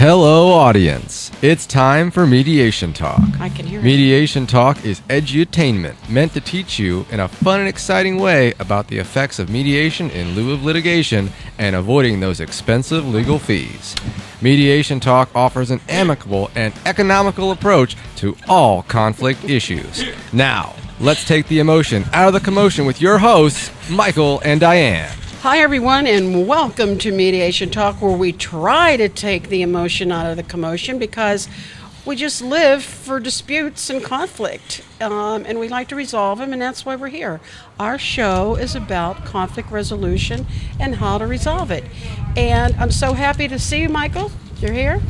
Hello, audience. It's time for Mediation Talk. I can hear it. Mediation Talk is edutainment meant to teach you in a fun and exciting way about the effects of mediation in lieu of litigation and avoiding those expensive legal fees. Mediation Talk offers an amicable and economical approach to all conflict issues. Now, let's take the emotion out of the commotion with your hosts, Michael and Diann. Hi, everyone, and welcome to Mediation Talk, where we try to take the emotion out of the commotion because we just live for disputes and conflict, and we like to resolve them, and that's why we're here. Our show is about conflict resolution and how to resolve it. And I'm so happy to see you, Michael. You're here.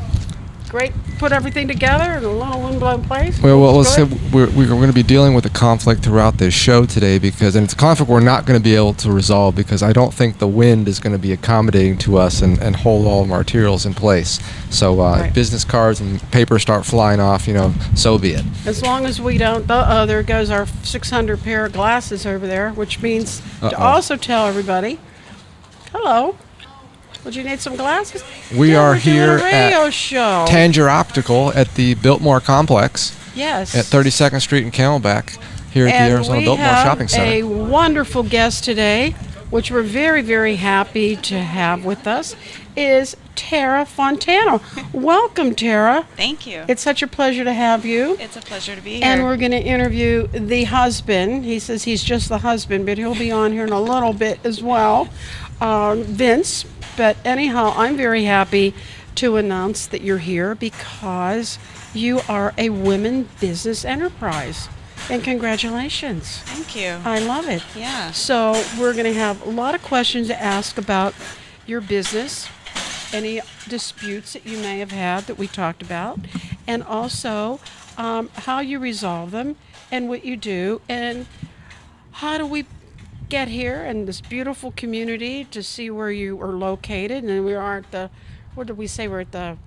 Great. Put everything together in a little windblown place. Well, let's say we're going to be dealing with a conflict throughout this show today and it's a conflict we're not going to be able to resolve because I don't think the wind is going to be accommodating to us and hold all materials in place. So Right. if business cards and paper start flying off, so be it. As long as we don't, there goes our 600 pair of glasses over there, which means to also tell everybody, hello. Would you need some glasses? We are here doing a radio at show. Tanger Optical at the Biltmore Complex Yes. at 32nd Street in Camelback here at the Arizona Biltmore Shopping Center. And we have a wonderful guest today, which we're very, very happy to have with us, is Tarah Fontana. Welcome, Tarah. Thank you. It's such a pleasure to have you. It's a pleasure to be here. And we're going to interview the husband. He says he's just the husband, but he'll be on here in a little bit as well, Vince. But anyhow, I'm very happy to announce that you're here because you are a women business enterprise. And congratulations. Thank you. I love it. Yeah. So we're going to have a lot of questions to ask about your business, any disputes that you may have had that we talked about, and also how you resolve them and what you do, and how do we get here in this beautiful community to see where you are located. And we are at the, what did we say? We're at the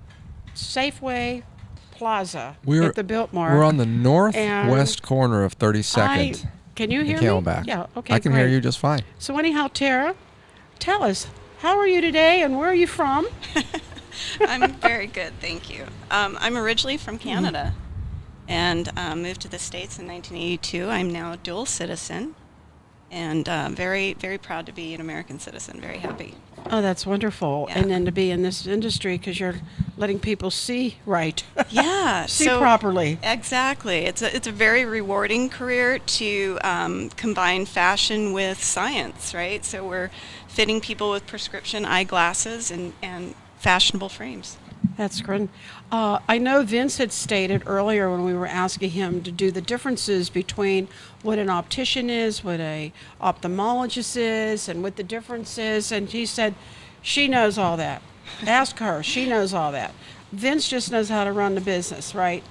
Safeway Plaza at the Biltmore. We're on the northwest corner of 32nd. Can you hear me? me? Yeah, okay, I can great. hear you just fine. So anyhow, Tarah, tell us, how are you today and where are you from? I'm very good, thank you. I'm originally from Canada and moved to the States in 1982. I'm now a dual citizen and very, very proud to be an American citizen, very happy. Oh, that's wonderful. Yeah. And then to be in this industry because you're letting people see right. Yeah. See properly. Exactly. It's a very rewarding career to combine fashion with science, right? So we're fitting people with prescription eyeglasses and fashionable frames. That's good. I know Vince had stated earlier when we were asking him to do the differences between what an optician is, what a ophthalmologist is, and what the difference is, and he said she knows all that. Ask her. She knows all that. Vince just knows how to run the business, right?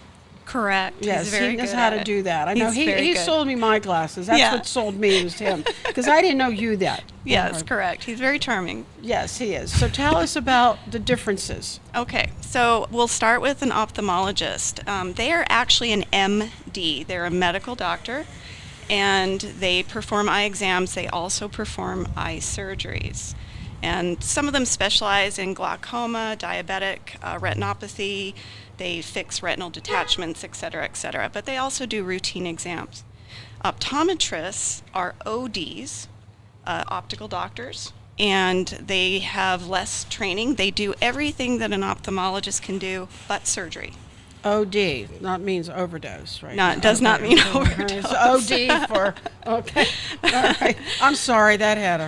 Correct. Yes, He's very he knows good how at to it. do that. I know He's very he good. sold me my glasses. That's Yeah. what sold me was him because I didn't know you that. Yes, correct. He's very charming. Yes, he is. So tell us about the differences. Okay, so we'll start with an ophthalmologist. They are actually an MD. They're a medical doctor, and they perform eye exams. They also perform eye surgeries. And some of them specialize in glaucoma, diabetic retinopathy. They fix retinal detachments, et cetera, but they also do routine exams. Optometrists are ODs, optical doctors, and they have less training. They do everything that an ophthalmologist can do but surgery. OD, that means overdose, right? No, it does not mean overdose. It's OD for, okay. All right. I'm sorry, that had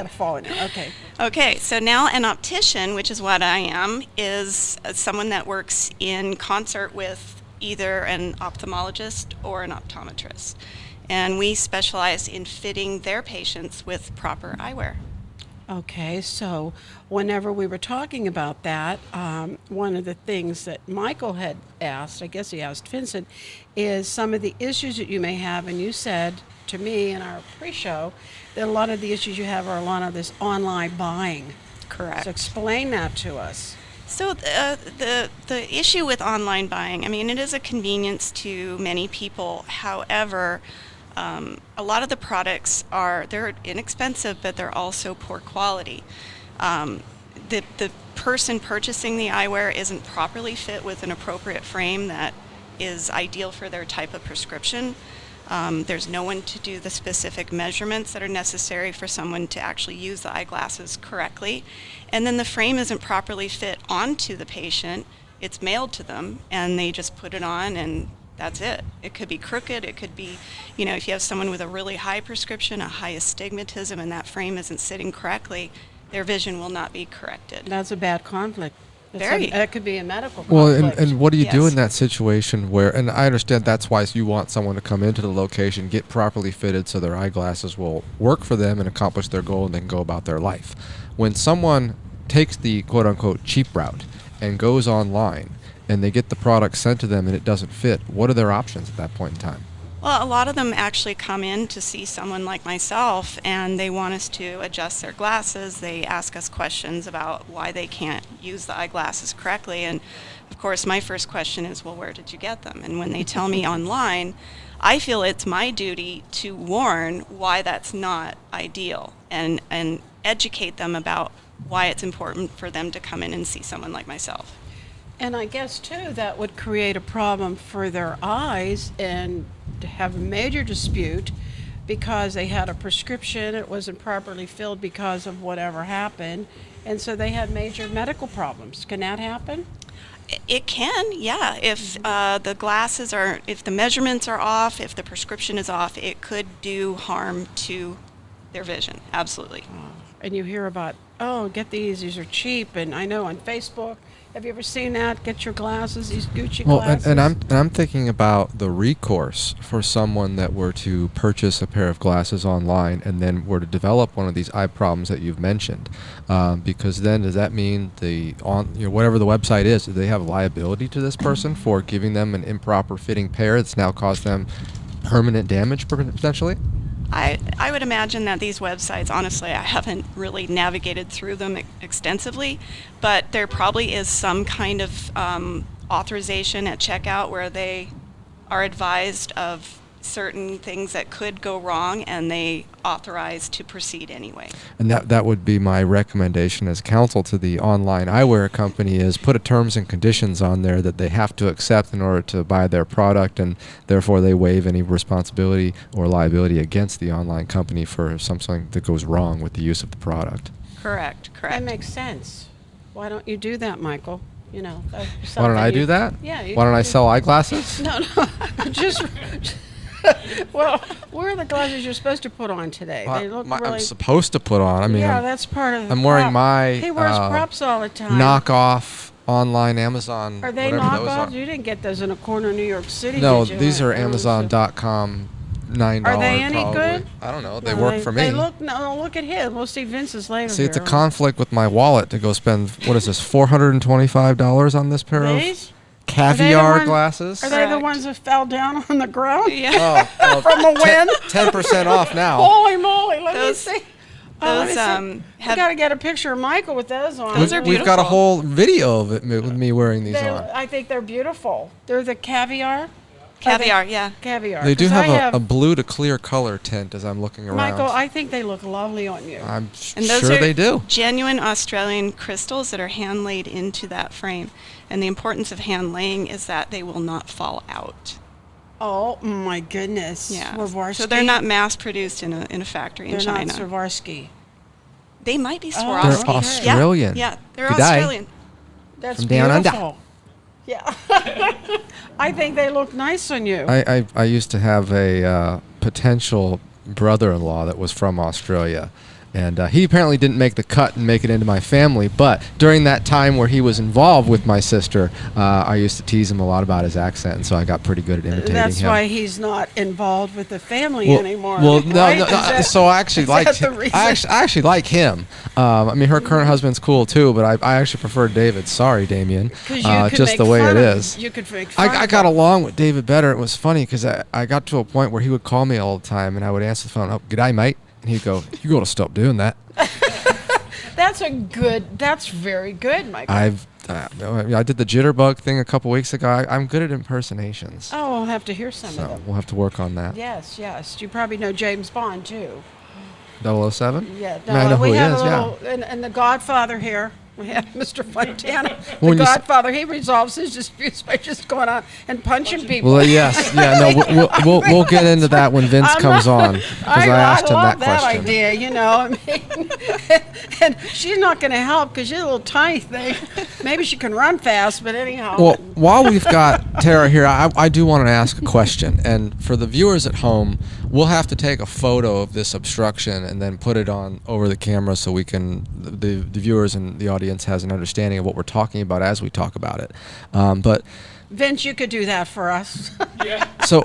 a fall in there. Okay. Okay, so now an optician, which is what I am, is someone that works in concert with either an ophthalmologist or an optometrist. And we specialize in fitting their patients with proper eyewear. Okay, so whenever we were talking about that, one of the things that Michael had asked, I guess he asked Vincent, is some of the issues that you may have, and you said to me in our pre-show that a lot of the issues you have are a lot of this online buying. Correct. So explain that to us. So the issue with online buying, I mean, it is a convenience to many people. However, a lot of the products they're inexpensive, but they're also poor quality. the person purchasing the eyewear isn't properly fit with an appropriate frame that is ideal for their type of prescription. There's no one to do the specific measurements that are necessary for someone to actually use the eyeglasses correctly. And then the frame isn't properly fit onto the patient. It's mailed to them, and they just put it on, and that's it. It could be crooked. It could be, if you have someone with a really high prescription, a high astigmatism, and that frame isn't sitting correctly, their vision will not be corrected. That's a bad conflict. Very. That could be a medical conflict. Well, and what do you do Yes. in that situation where, and I understand that's why you want someone to come into the location, get properly fitted so their eyeglasses will work for them and accomplish their goal and then go about their life. When someone takes the quote-unquote cheap route and goes online and they get the product sent to them and it doesn't fit, what are their options at that point in time? Well, a lot of them actually come in to see someone like myself, and they want us to adjust their glasses. They ask us questions about why they can't use the eyeglasses correctly. And of course, my first question is, well, where did you get them? And when they tell me online, I feel it's my duty to warn why that's not ideal and educate them about why it's important for them to come in and see someone like myself. And I guess, too, that would create a problem for their eyes and to have a major dispute because they had a prescription, it wasn't properly filled because of whatever happened, and so they had major medical problems. Can that happen? It can, yeah. If the glasses are, if the measurements are off, if the prescription is off, it could do harm to their vision, absolutely. And you hear about, get these are cheap, and I know on Facebook, have you ever seen that? Get your glasses, these Gucci glasses. And I'm thinking about the recourse for someone that were to purchase a pair of glasses online and then were to develop one of these eye problems that you've mentioned, because then does that mean whatever the website is, do they have liability to this person for giving them an improper fitting pair that's now caused them permanent damage potentially? I would imagine that these websites, honestly, I haven't really navigated through them extensively, but there probably is some kind of authorization at checkout where they are advised of certain things that could go wrong, and they authorize to proceed anyway. And that would be my recommendation as counsel to the online eyewear company is put a terms and conditions on there that they have to accept in order to buy their product, and therefore they waive any responsibility or liability against the online company for something that goes wrong with the use of the product. Correct. That makes sense. Why don't you do that, Michael? Why don't I do that? Yeah. Why don't I sell eyeglasses? No, just... Well, where are the glasses you're supposed to put on today? They look really... I'm supposed to put on. I mean, that's part of the I'm wearing prop. my He wears props all the time. knockoff online Amazon. Are they whatever those knockoffs? are. You didn't get those in a corner of New York City, No, did you? these are Amazon.com $9. Are they any probably. good? I don't know. They No, work for me. They look at him. We'll see Vince's later. See, it's a here. conflict with my wallet to go spend, what is this, $425 on this pair These? of caviar ones- glasses? Are they the Correct. ones that fell down on the ground? Yeah. Oh, From the wind? 10% off now. Holy moly! Let Those- me see. Let me Those see. I have got to get a picture of Michael with those on. Those are We've got a beautiful. whole video of it with me wearing these on. I think they're beautiful. They're the caviar. caviar, yeah. Caviar. They do 'Cause I have a blue to clear color tint as I'm looking around. Michael, I think they look lovely on you. I'm And those sure are they do. genuine Australian crystals that are hand laid into that frame. And the importance of hand laying is that they will not fall out. Oh my goodness. Yeah. Swarovski. So they're not mass produced in a factory in They're China. not Swarovski. They might be Oh, Swarovski. They're Australian. Yeah, they're Good day. Australian. That's From down under. beautiful. Yeah. I think they look nice on you. I used to have a potential brother-in-law that was from Australia. And he apparently didn't make the cut and make it into my family. But during that time where he was involved with my sister, I used to tease him a lot about his accent. And so I got pretty good at imitating That's him. why he's not involved with the family anymore. Well, right? no. Is that- So I actually is like that the him. reason? I actually like him. I mean, her current husband's cool too, but I actually prefer David. Sorry, Damien. 'Cause you could Just make the way fun it of- is. You could make fun I of got him. along with David better. It was funny because I got to a point where he would call me all the time, and I would answer the phone. Oh, g'day, mate. And he'd go, "You got to stop doing that." That's very good, Michael. I did the jitterbug thing a couple weeks ago. I'm good at impersonations. Oh, we'll have to hear some of So them. we'll have to work on that. Yes. You probably know James Bond too. 007? Yeah. I know who we he have is, a little, and the Godfather here. We have Mr. Fontana, the When you s- Godfather. He resolves his disputes by just going out and punching people. Well, yes, yeah, no, we'll get into that when Vince comes on, because I asked him love that question. idea, you know. I mean, and she's not going to help because she's a little tiny thing. Maybe she can run fast, but anyhow. Well, while we've got Tarah here, I do want to ask a question. And for the viewers at home, we'll have to take a photo of this obstruction and then put it on over the camera so we can, the viewers and the audience has an understanding of what we're talking about as we talk about it. But Vince, you could do that for us. so,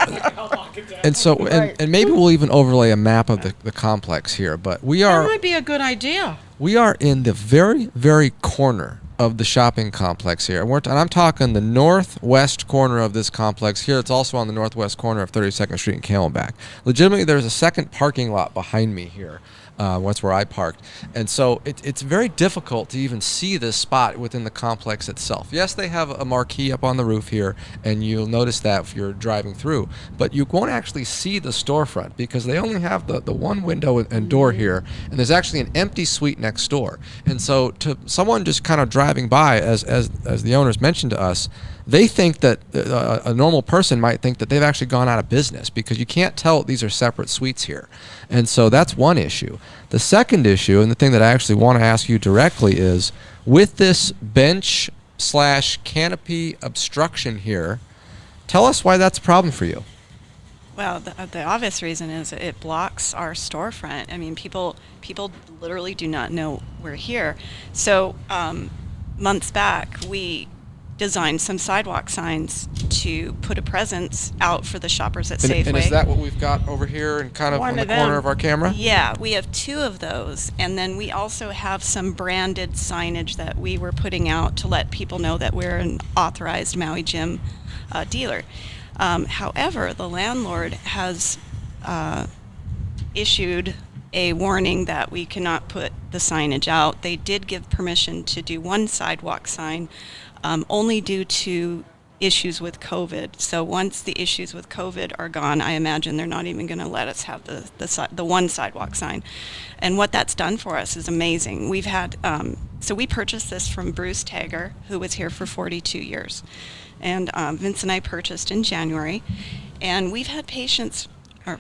Right. and maybe we'll even overlay a map of the complex here. But That might be a good idea. we are in the very, very corner of the shopping complex here. And I'm talking the northwest corner of this complex here. It's also on the northwest corner of 32nd Street and Camelback. Legitimately, there's a second parking lot behind me here. That's where I parked. And so it's very difficult to even see this spot within the complex itself. Yes, they have a marquee up on the roof here, and you'll notice that if you're driving through. But you won't actually see the storefront because they only have the one window and door here, and there's actually an empty suite next door. And so to someone just kind of driving by, as the owners mentioned to us, they think that a normal person might think that they've actually gone out of business because you can't tell these are separate suites here. And so that's one issue. The second issue, and the thing that I actually want to ask you directly is, with this bench / canopy obstruction here, tell us why that's a problem for you. Well, the obvious reason is it blocks our storefront. I mean, people literally do not know we're here. So months back, we designed some sidewalk signs to put a presence out for the shoppers at Safeway. And is that what we've got over here and kind of One on the of corner them. of our camera? Yeah, we have 2 of those, and then we also have some branded signage that we were putting out to let people know that we're an authorized Maui Jim dealer. However, the landlord has issued a warning that we cannot put the signage out. They did give permission to do one sidewalk sign, only due to issues with COVID. So once the issues with COVID are gone, I imagine they're not even going to let us have the one sidewalk sign. And what that's done for us is amazing. We've had, so we purchased this from Bruce Tager, who was here for 42 years. And Vince and I purchased in January. And we've had patients, or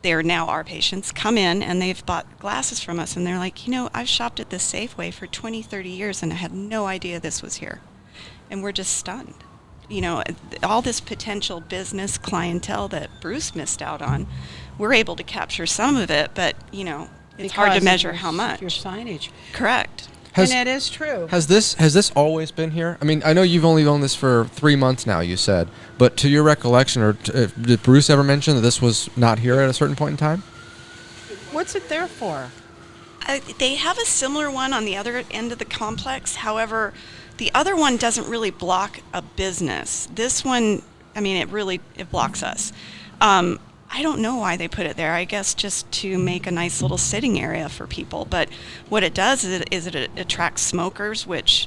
they're now our patients, come in and they've bought glasses from us. And they're like, you know, I've shopped at this Safeway for 20, 30 years and I had no idea this was here. And we're just stunned. You know, all this potential business clientele that Bruce missed out on, we're able to capture some of it, but, you know, it's hard to Because measure of how much. Your signage. Correct. And it is true. Has this always been here? I mean, I know you've only owned this for 3 months now, you said, but to your recollection, or did Bruce ever mention that this was not here at a certain point in time? What's it there for? They have a similar one on the other end of the complex. However, the other one doesn't really block a business. This one, I mean, it blocks us. I don't know why they put it there. I guess just to make a nice little sitting area for people. But what it does is it attracts smokers, which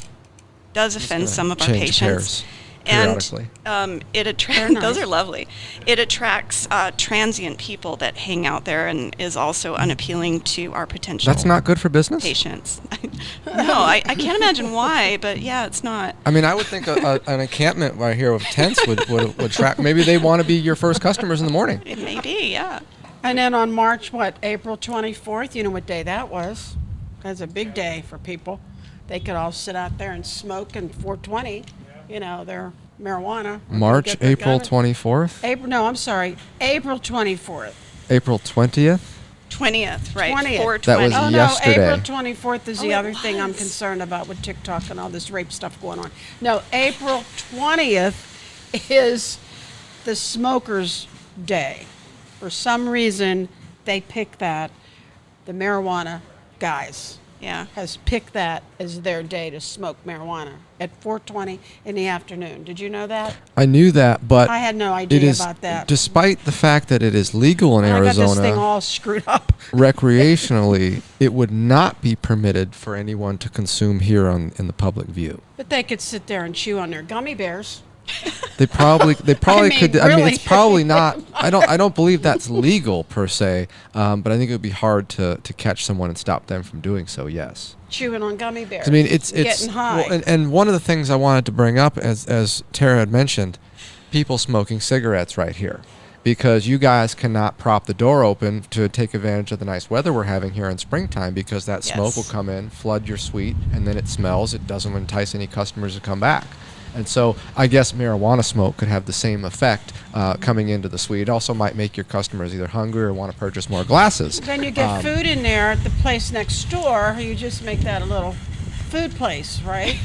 does offend some of our Change patients. pairs periodically. And it attracts, They're those nice. are lovely. It attracts transient people that hang out there and is also unappealing to our potential That's not good for business? patients. No, I can't imagine why, but yeah, it's not. I mean, I would think an encampment right here with tents would attract, maybe they want to be your first customers in the morning. It may be, yeah. And then on April 24th, you know what day that was? That's a big day for people. They could all sit out there and smoke in 420, you know, their marijuana. March, Get their April gun. 24th? April 24th. April 20th? 20th, right? 20th. 420. That was Oh, yesterday. no, April 24th is the Oh, it other thing I'm was. concerned about with TikTok and all this rape stuff going on. No, April 20th is the Smokers' Day. For some reason, they pick that, the marijuana guys Yeah. has picked that as their day to smoke marijuana at 4:20 in the afternoon. Did you know that? I knew that, but I had no it idea is, about that. despite the fact that it is legal in I got this thing Arizona, all screwed up. recreationally, it would not be permitted for anyone to consume here in the public view. But they could sit there and chew on their gummy bears. They probably mean, could. I mean, really. it's probably not. I don't believe that's legal per se. But I think it would be hard to catch someone and stop them from doing so. Yes. Chewing on gummy bears. I mean, it's getting high. well, and one of the things I wanted to bring up, as Tarah had mentioned, people smoking cigarettes right here, because you guys cannot prop the door open to take advantage of the nice weather we're having here in springtime, because that smoke will come in, flood your suite, and then it smells. It doesn't entice any customers to come back. And so I guess marijuana smoke could have the same effect coming into the suite. It also might make your customers either hungry or want to purchase more glasses. Then you get food in there at the place next door. You just make that a little food place, right?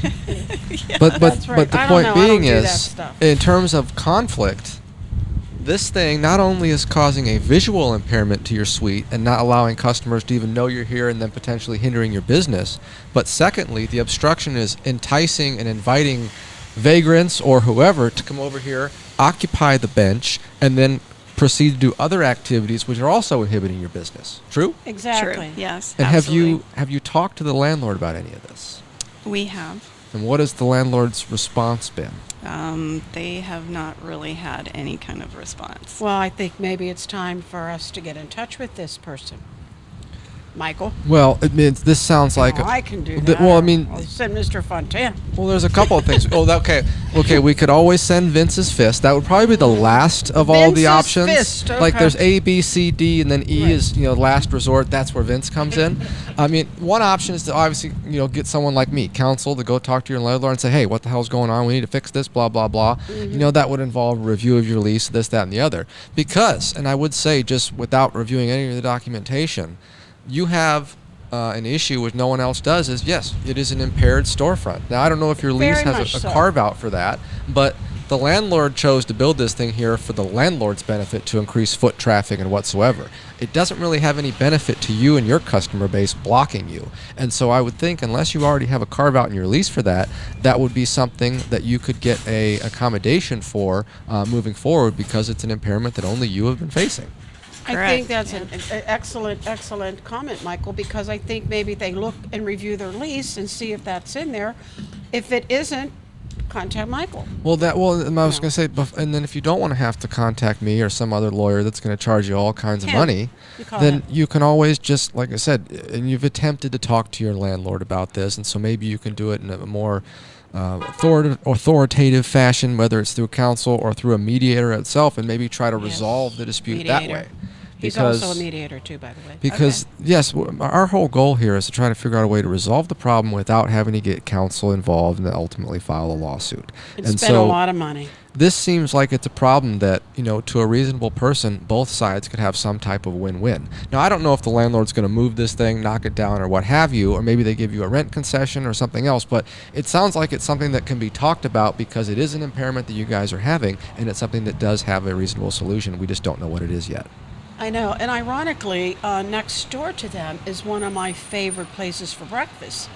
But That's right. but the I don't point know. I don't being do that is, stuff. in terms of conflict, this thing not only is causing a visual impairment to your suite and not allowing customers to even know you're here and then potentially hindering your business, but secondly, the obstruction is enticing and inviting vagrants or whoever to come over here, occupy the bench, and then proceed to do other activities which are also inhibiting your business. True? Exactly. True. Yes. And absolutely. have you talked to the landlord about any of this? We have. And what has the landlord's response been? They have not really had any kind of response. Well, I think maybe it's time for us to get in touch with this person. Michael? Well, it means this sounds like I can do that. well, I mean, I'll send Mr. Fontana. well, there's a couple of things. Okay. We could always send Vince's fist. That would probably be the last of all the Vince's options. fist, Like okay. there's A, B, C, D, and then E Right. is last resort. That's where Vince comes in. I mean, one option is to obviously get someone like me, counsel, to go talk to your landlord and say, hey, what the hell's going on? We need to fix this. Blah blah blah. That would involve a review of your lease, this, that, and the other. Because, and I would say, just without reviewing any of the documentation, you have an issue which no one else does. Is yes, it is an impaired storefront. Now I don't know if your lease Very has much a so. carve out for that, but the landlord chose to build this thing here for the landlord's benefit to increase foot traffic and whatsoever. It doesn't really have any benefit to you and your customer base blocking you. And so I would think, unless you already have a carve out in your lease for that, that would be something that you could get a accommodation for moving forward, because it's an impairment that only you have been facing. I Correct, think that's yeah. an excellent comment, Michael, because I think maybe they look and review their lease and see if that's in there. If it isn't, contact Michael. I was going to say, and then if you don't want to have to contact me or some other lawyer that's going to charge you all kinds of Him. money, You call then him. you can always just, like I said, and you've attempted to talk to your landlord about this, and so maybe you can do it in a more authoritative fashion, whether it's through counsel or through a mediator itself, and maybe try to Yes. resolve the dispute that Mediator. way. He's Because- also a mediator too, by the way. Because yes, our whole goal here is to try to figure out a way to resolve the problem without having to get counsel involved and then ultimately file a lawsuit. And and spend so a lot of money. this seems like it's a problem that, to a reasonable person, both sides could have some type of win-win. Now, I don't know if the landlord's going to move this thing, knock it down, or what have you, or maybe they give you a rent concession or something else, but it sounds like it's something that can be talked about, because it is an impairment that you guys are having, and it's something that does have a reasonable solution. We just don't know what it is yet. I know, and ironically, next door to them is one of my favorite places for breakfast.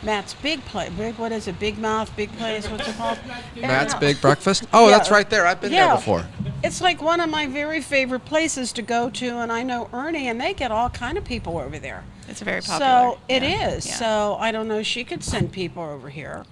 Matt's Big Place. What is it? Big Mouth, Big Place? What's it called? Matt's Big Breakfast? Oh, Yeah. that's right there. I've been there before. It's like one of my very favorite places to go to, and I know Ernie, and they get all kind of people over there. It's very popular. So it yeah. is. Yeah. So I don't know. She could send people over here.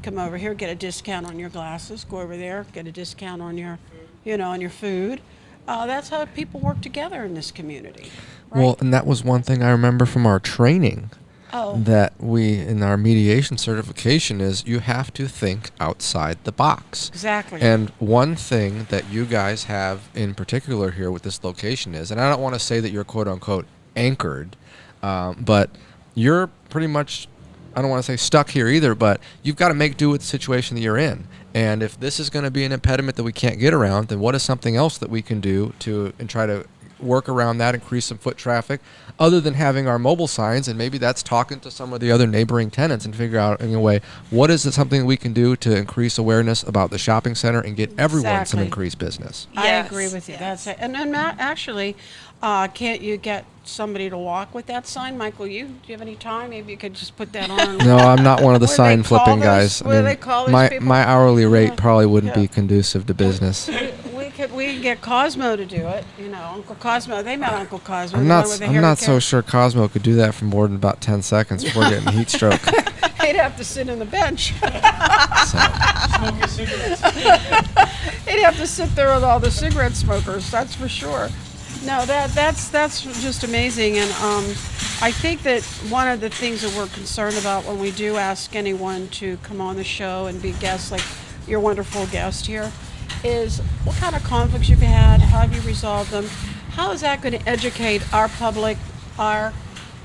Come over here, get a discount on your glasses. Go over there, get a discount on your, on your food. That's how people work together in this community. Right? Well, and that was one thing I remember from our training that we, in our mediation certification, is you have to think outside the box. Exactly. And one thing that you guys have in particular here with this location is, and I don't want to say that you're quote-unquote anchored, but you're pretty much, I don't want to say stuck here either, but you've got to make do with the situation that you're in. And if this is going to be an impediment that we can't get around, then what is something else that we can do and try to work around that, increase some foot traffic, other than having our mobile signs? And maybe that's talking to some of the other neighboring tenants and figure out, in a way, what is it something we can do to increase awareness about the shopping center and get everyone some Exactly. increased business? I Yes, agree with you. yes. That's it. And then actually, can't you get somebody to walk with that sign? Michael, do you have any time? Maybe you could just put that on. No, I'm not one of the What do they sign call flipping those- guys. what do they call those my people? my hourly rate Yeah. probably wouldn't Yeah. be conducive to business. We could get Cosmo to do it. Uncle Cosmo. They met Uncle Cosmo. I'm the not one with the I'm hairy not so cat. sure Cosmo could do that for more than about 10 seconds before getting heat stroke. he'd have to sit in the bench. Smoke your cigarettes. He'd have to sit there with all the cigarette smokers, that's for sure. No, that's just amazing, and I think that one of the things that we're concerned about when we do ask anyone to come on the show and be guests, like your wonderful guest here, is what kind of conflicts you've had, how have you resolved them, how is that going to educate our public, our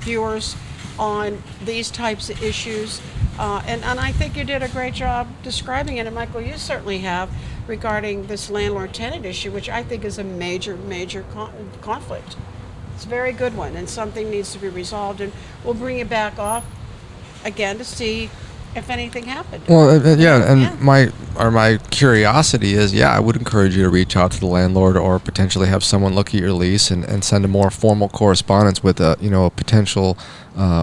viewers, on these types of issues, and I think you did a great job describing it, and Michael, you certainly have, regarding this landlord-tenant issue, which I think is a major conflict. It's a very good one, and something needs to be resolved, and we'll bring it back off again to see if anything happened. Well, my curiosity is, I would encourage you to reach out to the landlord or potentially have someone look at your lease and send a more formal correspondence with a potential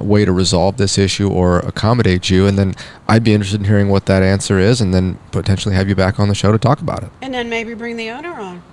way to resolve this issue or accommodate you, and then I'd be interested in hearing what that answer is, and then potentially have you back on the show to talk about it. And then maybe bring the owner on.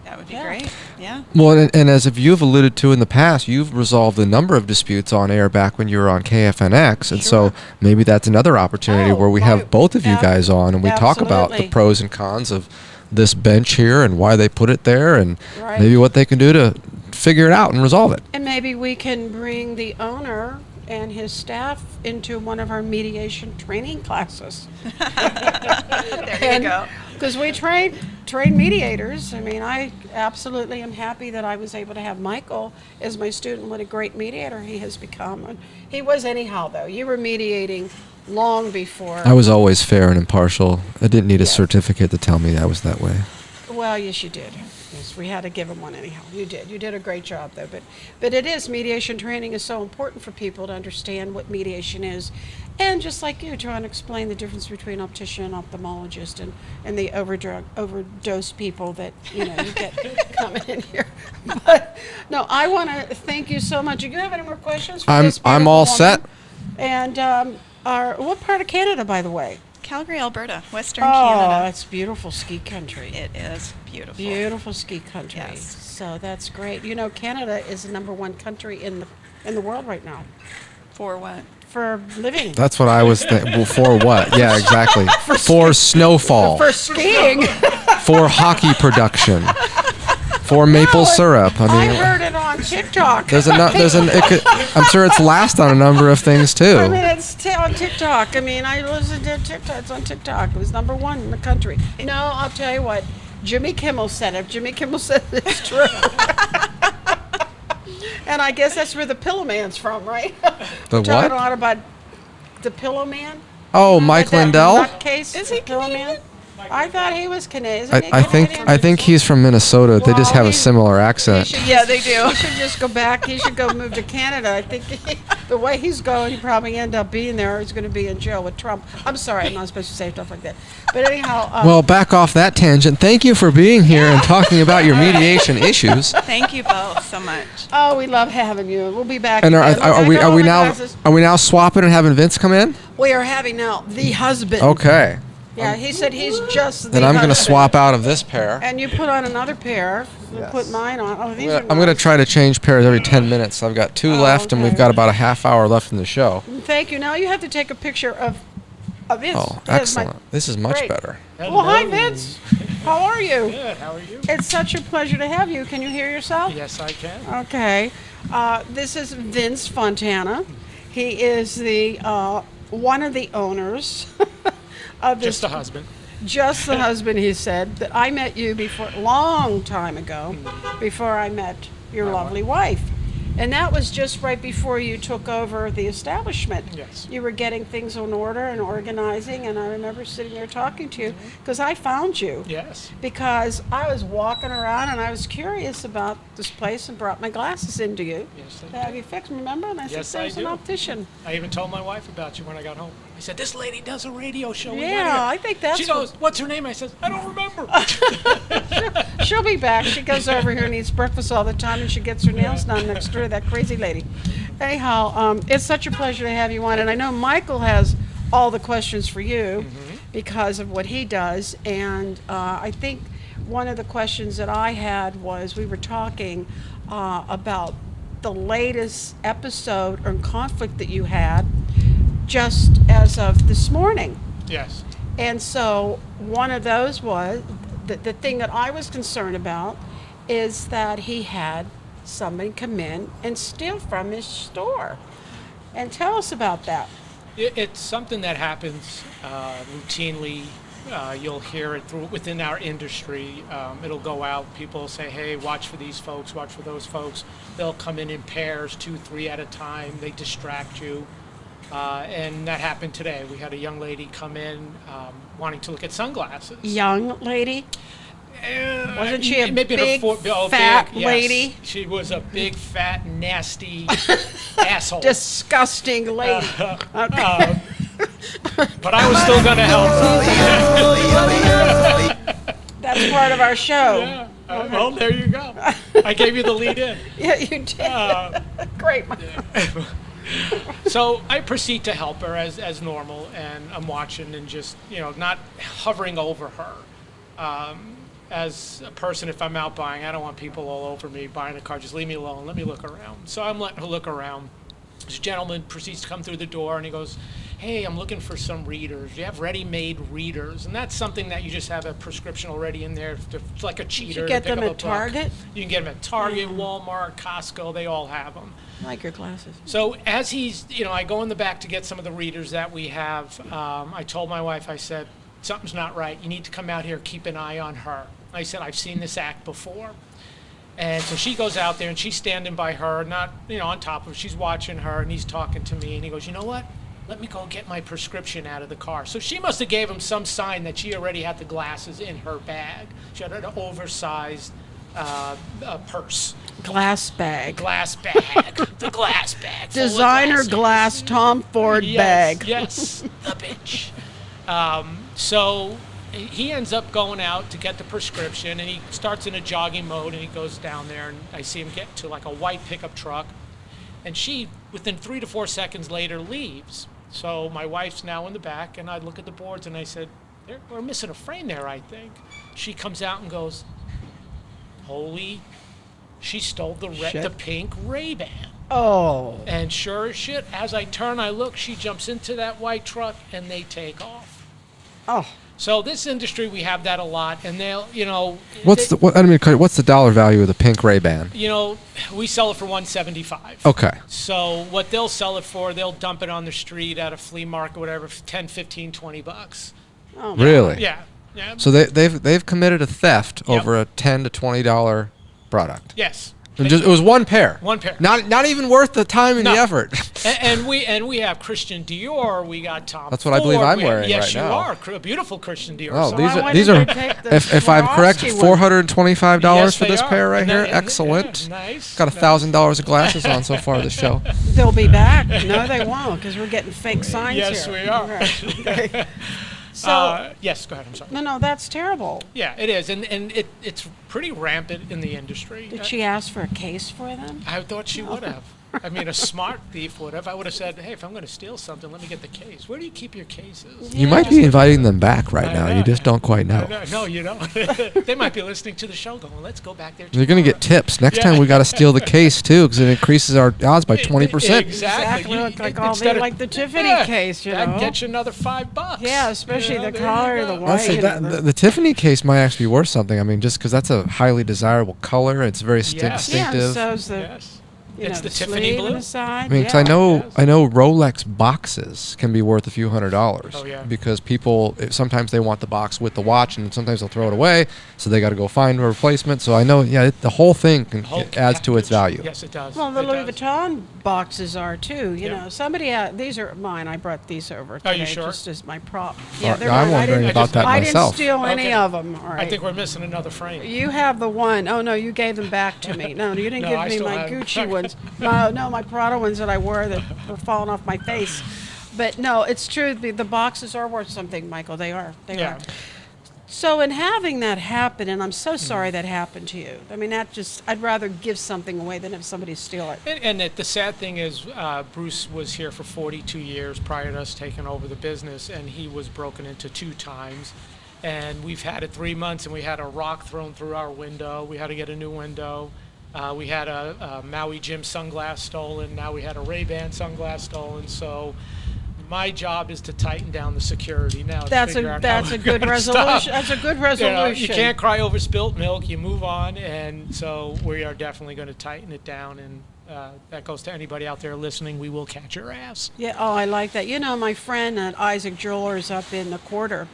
That would be great. Yeah. Well, and as you've alluded to in the past, you've resolved a number of disputes on air back when you were on KFNX, and so maybe that's another opportunity where we have both of you guys on and we talk about the pros and cons of this bench here and why they put it there, and maybe what they can do to figure it out and resolve it. And maybe we can bring the owner and his staff into one of our mediation training classes. There you go. Because we train mediators. I mean, I absolutely am happy that I was able to have Michael as my student. What a great mediator he has become. And he was anyhow, though. You were mediating long before. I was always fair and impartial. I didn't need a certificate to tell me I was that way. Well, yes, you did. Yes, we had to give him one anyhow. You did. You did a great job, though. But it is, mediation training is so important for people to understand what mediation is. And just like you, trying to explain the difference between optician and ophthalmologist and the overdose people that, you get coming in here. But, no, I want to thank you so much. Do you have any more questions for this I'm beautiful all woman? set. And what part of Canada, by the way? Calgary, Alberta, Western Oh, Canada. it's beautiful ski country. It is beautiful. Beautiful ski country. Yes. So that's great. Canada is the #1 country in the world right now For what? for living. That's what I was thinking. Well, for what? Yeah, exactly. For snowfall. For skiing. For hockey production. For maple syrup. I heard it on TikTok. I'm sure it's last on a number of things too. I mean, it's on TikTok. I mean, I listened to TikTok. It's on TikTok. It was #1 in the country. No, I'll tell you what. Jimmy Kimmel said it. Jimmy Kimmel said it's true. And I guess that's where the Pillow Man's from, right? The Talking what? a lot about the Pillow Man. Oh, Mike Lindell? Is he Canadian? I thought he was Canadian. I think he's from Minnesota. They just have a similar accent. Yeah, they do. He should just go back. He should go move to Canada. I think the way he's going, he probably end up being there. He's going to be in jail with Trump. I'm sorry, I'm not supposed to say stuff like that. But anyhow. Well, back off that tangent. Thank you for being here and talking about your mediation issues. Thank you both so much. Oh, we love having you. We'll be back. And again. are we now swapping and having Vince come in? We are having now the husband. Okay. Yeah, he said he's just the Then I'm going to husband. swap out of this pair. And you put on another pair. We'll put mine on. Oh, these are I'm going to try to change pairs every 10 minutes. I've got 2 left, and we've got about a half hour left in the show. Thank you. Now you have to take a picture of Vince. Oh, excellent. This is much Great. better. Well, hi, Vince. How are you? Good. How are you? It's such a pleasure to have you. Can you hear yourself? Yes, I can. Okay. This is Vince Fontana. He is the one of the owners of this. Just the husband. Just the husband, he said. That I met you before, long time ago, before I met your lovely wife. And that was just right before you took over the establishment. Yes. You were getting things in order and organizing, and I remember sitting there talking to you because I found you. Yes. Because I was walking around and I was curious about this place and brought my glasses into you Yes, to have you fixed. Remember? And I Yes, said, I there's an do. optician. I even told my wife about you when I got home. I said, this lady does a radio show. We Yeah, gotta go." I think that's She goes, what's her name? I said, I don't remember. She'll be back. She goes over here and eats breakfast all the time, and she gets her nails done next door. That crazy lady. Anyhow, it's such a pleasure to have you on, and I know Michael has all the questions for you because of what he does. And I think one of the questions that I had was we were talking about the latest episode or conflict that you had just as of this morning. Yes. And so one of those was, the thing that I was concerned about is that he had somebody come in and steal from his store. And tell us about that. It's something that happens routinely. You'll hear it within our industry. It'll go out. People will say, hey, watch for these folks, watch for those folks. They'll come in pairs, 2, 3 at a time. They distract you. And that happened today. We had a young lady come in wanting to look at sunglasses. Young lady? Wasn't she a maybe big, fat fat yes. lady? She was a big, fat, nasty asshole. Disgusting lady. Okay. But I was still going to help her. That's part of our show. Yeah. Well, there you go. I gave you the lead in. Yeah, you did. Great. So I proceed to help her as normal, and I'm watching and just, not hovering over her. As a person, if I'm out buying, I don't want people all over me buying a car. Just leave me alone. Let me look around. So I'm letting her look around. This gentleman proceeds to come through the door, and he goes, hey, I'm looking for some readers. You have ready-made readers. And that's something that you just have a prescription already in there. It's like a cheater. You get to pick them up at a book. Target? You can get them at Target, Walmart, Costco. They all have them. I like your glasses. So as he's, I go in the back to get some of the readers that we have. I told my wife, I said, something's not right. You need to come out here, keep an eye on her. I said, I've seen this act before. And so she goes out there, and she's standing by her, not, on top of her. She's watching her, and he's talking to me, and he goes, you know what? Let me go get my prescription out of the car. So she must have gave him some sign that she already had the glasses in her bag. She had an oversized purse. Glass bag. Glass bag. The glass bag. full of Designer glasses. glass Tom Ford bag. Yes, the bitch. So he ends up going out to get the prescription, and he starts in a jogging mode, and he goes down there, and I see him get to like a white pickup truck, and she, within 3 to 4 seconds later, leaves. So my wife's now in the back, and I look at the boards, and I said, we're missing a frame there, I think. She comes out and goes, holy, she stole the pink Ray-Ban. Oh. And sure as shit, as I turn, I look, she jumps into that white truck, and they take off. Oh. So this industry, we have that a lot, and they'll, What's the dollar value of the pink Ray-Ban? We sell it for $175. Okay. So what they'll sell it for, they'll dump it on the street at a flea market, whatever, for 10, 15, 20 bucks. Oh. Really? Yeah. So they've committed a theft Yep. over a $10 to $20 product. Yes. It was one pair. One pair. Not even worth the time and No. the effort. And we have Christian Dior. We got Tom. That's what I believe Ford, I'm wearing yes, right you now. are. A beautiful Christian Dior. Oh, So these are if I'm correct, Swarovski one. $425 Yes, for they this are. pair right And here. that- Excellent. yeah, nice. Got $1,000 of glasses on so far this show. They'll be back. No, they won't, because we're getting fake signs Yes, here. we are. Right. Okay. So, yes, go ahead. I'm sorry. no, that's terrible. Yeah, it is, and it's pretty rampant in the industry. Did she ask for a case for them? I thought she would have. I mean, a smart thief would have. I would have said, hey, if I'm going to steal something, let me get the case. Where do you keep your cases? You might be inviting them back right I now. know. You just don't quite know. No, you don't. They might be listening to the show going, let's go back there. You're going to get tips. Next time we got to steal the case too, because it increases our odds by 20%. Exactly. You- Like all instead the, of- like the Tiffany Yeah, case, you that know. gets you another $5. Yeah, especially You know, the there you collar, go. the white. Honestly, you that, know, the Tiffany case might actually be worth something. I mean, just because that's a highly desirable color. It's very Yes. yeah, distinctive. so's the, Yes. you It's know, the the Tiffany sleeve blue. on the side. I mean, 'cause yeah. I know Rolex boxes can be worth a few $100s. Oh, yeah. Because people sometimes they want the box with the watch, and sometimes they'll throw it away, so they got to go find a replacement. So I know, the whole thing Whole adds to its package. value. Yes, it does. Well, the It Louis does. Vuitton boxes are too. You Yeah. know, somebody these are mine. I brought these over Are today you sure? just as my prop. Yeah, they're I'm mine. wondering I about that I myself. didn't steal any Okay. of them. All right. I think we're missing another frame. You have the one. Oh no, you gave them back to me. No, you didn't No, give I me still my have 'em. Gucci ones. No, my Prada ones that I wore that were falling off my face. But no, it's true. The boxes are worth something, Michael. They are. They Yeah. are. So in having that happen, and I'm so sorry that happened to you. I mean, I'd rather give something away than have somebody steal it. And the sad thing is, Bruce was here for 42 years prior to us taking over the business, and he was broken into 2 times. And we've had it 3 months, and we had a rock thrown through our window. We had to get a new window. We had a Maui Jim sunglass stolen. Now we had a Ray-Ban sunglass stolen. So My job is to tighten down the security now. to That's figure out that's how a we're good gonna resolution. stop. That's a good You resolution. can't cry over spilt milk. You move on, and so we are definitely going to tighten it down. And that goes to anybody out there listening. We will catch your ass. Yeah, oh, I like that. You know, my friend at Isaac Jewelers up in the quarter,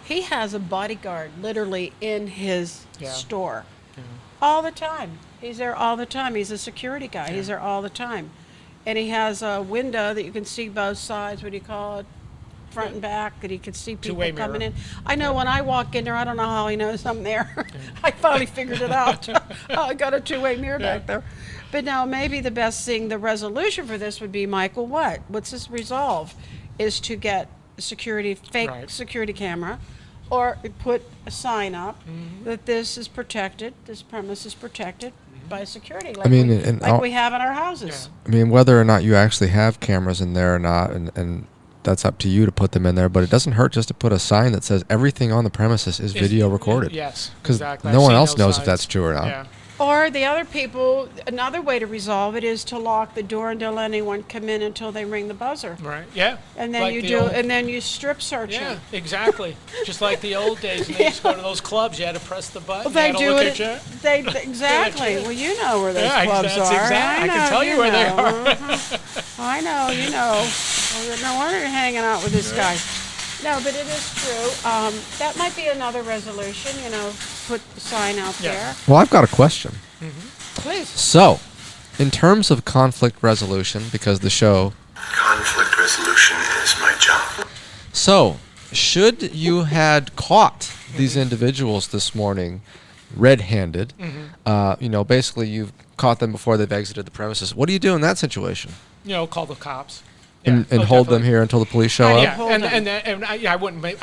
he has a bodyguard literally in his Yeah. store all the time. He's there all the time. He's a security guy. He's there all the time. And he has a window that you can see both sides. What do you call it? Front and back, that he can see people Two-way coming mirror. in. I know when I walk in there, I don't know how he knows I'm there. I finally figured it out. I got a two-way mirror back there. But now maybe the best thing, the resolution for this would be, Michael, what's this resolve? Is to get a fake Right. security camera, or put a sign up that this is protected, this premise is protected by security, like, we have in our houses. I mean, whether or not you actually have cameras in there or not, and that's up to you to put them in there, but it doesn't hurt just to put a sign that says everything on the premises is video recorded. Yes, Because exactly. no I've one seen else those knows if signs. that's true or not. Yeah. Or the other people, another way to resolve it is to lock the door and don't let anyone come in until they ring the buzzer. Right. Yeah. And then Like you the do, old- and then you strip search Yeah, them. exactly. Just like the old days when they used to go to those clubs, you had to press the button. Well, they you had to do look it. at you. Exactly. Well, you know where those Yeah, clubs that's are. exact- I can tell you where they know. are. I know. You know. Well, no wonder you're hanging out with this guy. No, but it is true. That might be another resolution. You know, put the sign out Yeah. there. Well, I've got a question. Please. So, in terms of conflict resolution, because the show... Conflict resolution is my job. So, should you had caught these individuals this morning red-handed, basically you've caught them before they've exited the premises, what do you do in that situation? Call the cops. And Yeah, hold them definitely. here until the police show up? Yeah, Hold them.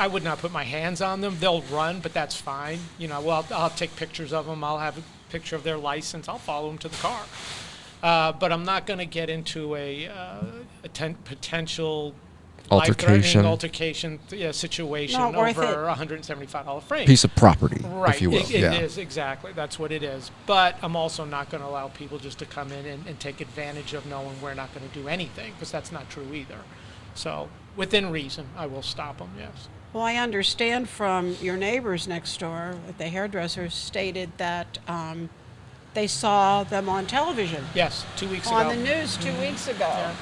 I would not put my hands on them. They'll run, but that's fine. I'll take pictures of them. I'll have a picture of their license. I'll follow them to the car. But I'm not going to get into a potential Altercation. altercation situation Not worth over a $175 frame. Piece of property, Right, if you will. it is, exactly. That's what it is. But I'm also not going to allow people just to come in and take advantage of knowing we're not going to do anything, because that's not true either. So, within reason, I will stop them, yes. Well, I understand from your neighbors next door, the hairdressers stated that they saw them on television, Yes, 2 weeks ago. on the news 2 weeks ago. Yeah.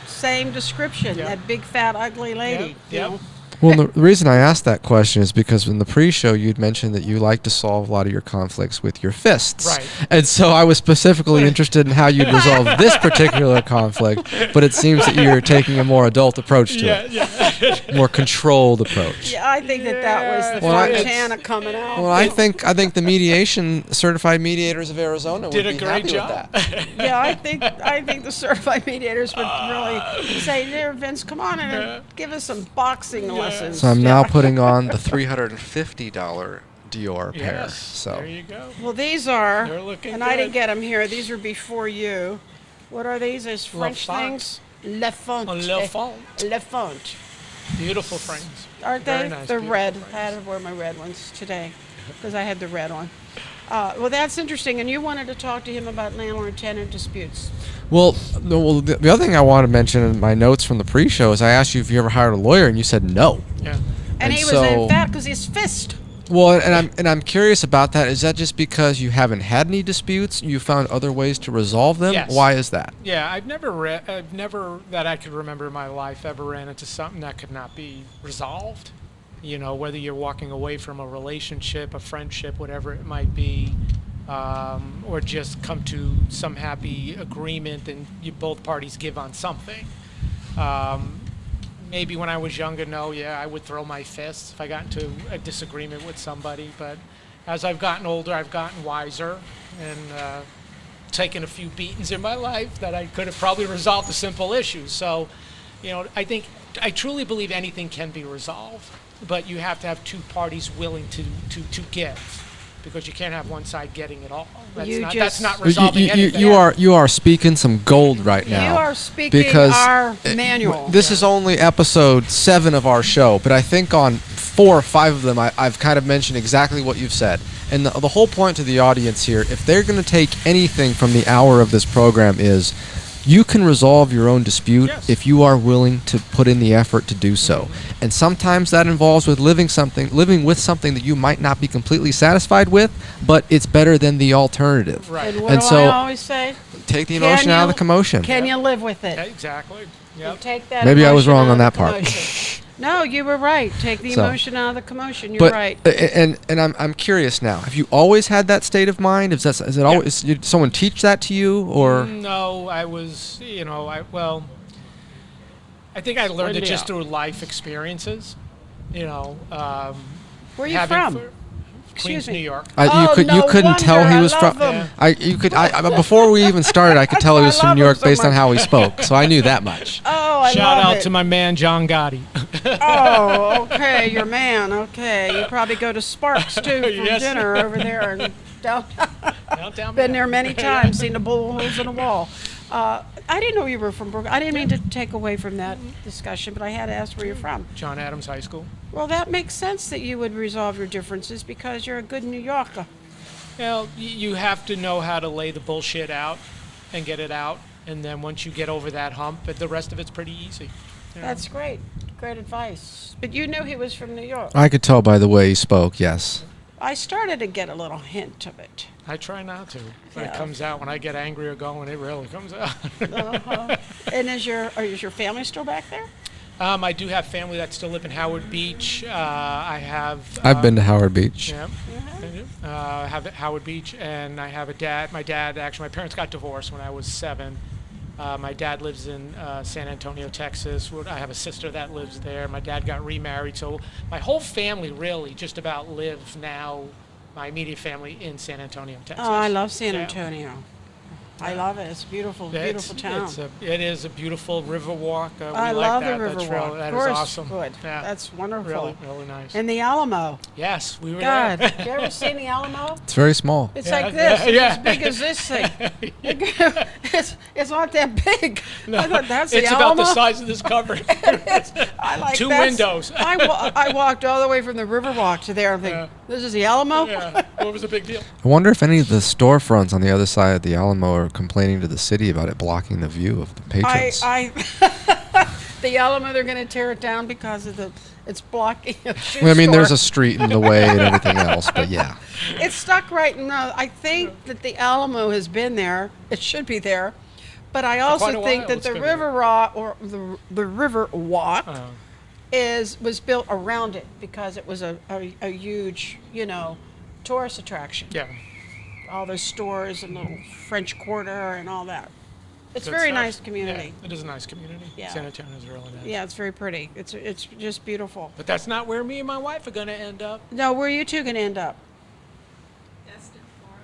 Same description, Yeah. that big, fat, ugly lady. Yep, you yep. know. Well, the reason I asked that question is because in the pre-show you'd mentioned that you like to solve a lot of your conflicts with your fists. Right. And so I was specifically interested in how you'd resolve this particular conflict, but it seems that you're taking a more adult approach to it, more controlled approach. Yeah, I think that was the Well, Fontana coming out. Well, I think the mediation certified mediators of Arizona Did would a be great happy job. with that. Yeah, I think the certified mediators would really say, "There, Vince, come on in and give us some boxing lessons." So I'm now putting on the $350 Dior pair. Yes, So there you go. Well, these are, They're looking and I didn't good. get them here. These are before you. What are these? These French Font. things? Le Font. Le Font. Le Font. Beautiful frames. Aren't Very they? nice, They're beautiful red. frames. I had to wear my red ones today because I had the red on. Well, that's interesting. And you wanted to talk to him about landlord-tenant disputes. Well, no, the other thing I want to mention in my notes from the pre-show is I asked you if you ever hired a lawyer, and you said no. Yeah. And he was so- in fact because his fist. Well, and I'm curious about that. Is that just because you haven't had any disputes? You found other ways to resolve them? Yes. Why is that? Yeah, I've never that I could remember in my life ever ran into something that could not be resolved. Whether you're walking away from a relationship, a friendship, whatever it might be, or just come to some happy agreement and both parties give on something. Maybe when I was younger, I would throw my fists if I got into a disagreement with somebody. But as I've gotten older, I've gotten wiser and taken a few beatings in my life that I could have probably resolved the simple issues. So, I truly believe anything can be resolved, but you have to have two parties willing to give, because you can't have one side getting it all. That's not resolving anything. You are speaking some gold right now. You are speaking because our manual. This is only episode 7 of our show, but I think on 4 or 5 of them I've kind of mentioned exactly what you've said. And the whole point to the audience here, if they're going to take anything from the hour of this program, is You can resolve your own dispute Yes. if you are willing to put in the effort to do so. And sometimes that involves living with something that you might not be completely satisfied with, but it's better than the alternative. Right. And what And do so- I always say? Take the Can emotion out of you- the commotion. Can you live with it? Exactly. You Yep. take that Maybe I was emotion wrong out on of that the part. commotion. No, you were right. Take the So- emotion out of the commotion. You're But right. and I'm curious now. Have you always had that state of mind? Is it always? Did someone teach that to you, or? No, I was, I think I learned it just through life experiences. Where are you having from? Queens, Excuse me. New York. You couldn't tell he wonder, was I from. love him. Before we even started, I could tell he was I from love New him York so based on much. how he spoke. So I knew that much. Oh, I Shout love out it. to my man John Gotti. Oh, okay, your man. Okay, you probably go to Sparks too for Yes. dinner over there in downtown. Downtown Been there Manhattan. many times, seen the bull holes in the wall. I didn't know you were from Brooklyn. I didn't mean to take away from that discussion, but I had to ask where you're from. John Adams High School. Well, that makes sense that you would resolve your differences because you're a good New Yorker. Well, you have to know how to lay the bullshit out and get it out, and then once you get over that hump, the rest of it's pretty easy. you know. That's great. Great advice. But you knew he was from New York. I could tell by the way he spoke. Yes. I started to get a little hint of it. I try not to. But Yeah. it comes out when I get angry or going. It really comes out. Uh-huh. And is your family still back there? I do have family that still live in Howard Beach. I have. I've been to Howard Beach. Yeah, I do. I have Howard Beach, and I have a dad. My parents got divorced when I was 7. My dad lives in San Antonio, Texas. I have a sister that lives there. My dad got remarried, so my whole family really just about live now. My immediate family in San Antonio, Texas. Oh, I love San Yeah. Antonio. I love it. It's a beautiful, beautiful town. It is a beautiful river walk. We I like love that. the river That's walk. Really, that of course, is awesome. good. Yeah. That's wonderful. Really, really nice. And the Alamo. Yes, we were God, there. you ever seen the Alamo? It's very small. It's Yeah, like this. It's yeah. as big as this thing. It's not that big. I thought that's It's the about Alamo. the size of this cover. I like Two that's- windows. I walked all the way from the Riverwalk to there. I'm thinking, Yeah. this is the Alamo. Yeah, what was a big deal? I wonder if any of the storefronts on the other side of the Alamo are complaining to the city about it blocking the view of the patrons. The Alamo, they're going to tear it down because of it's blocking a shoe Well, I mean, there's store. a street in the way and everything else, but yeah. It's stuck right now. I think that the Alamo has been there. It should be there. But I quite also a think while that it's the been River Rock or the River Walk Uh, was built around it because it was a huge, tourist attraction. yeah. All those stores and little French Quarter and all that. It's a Good very stuff. nice community. Yeah, it is a nice community. Yeah. San Antonio is really nice. Yeah, it's very pretty. It's just beautiful. But that's not where me and my wife are going to end up. Now, where are you two going to end up?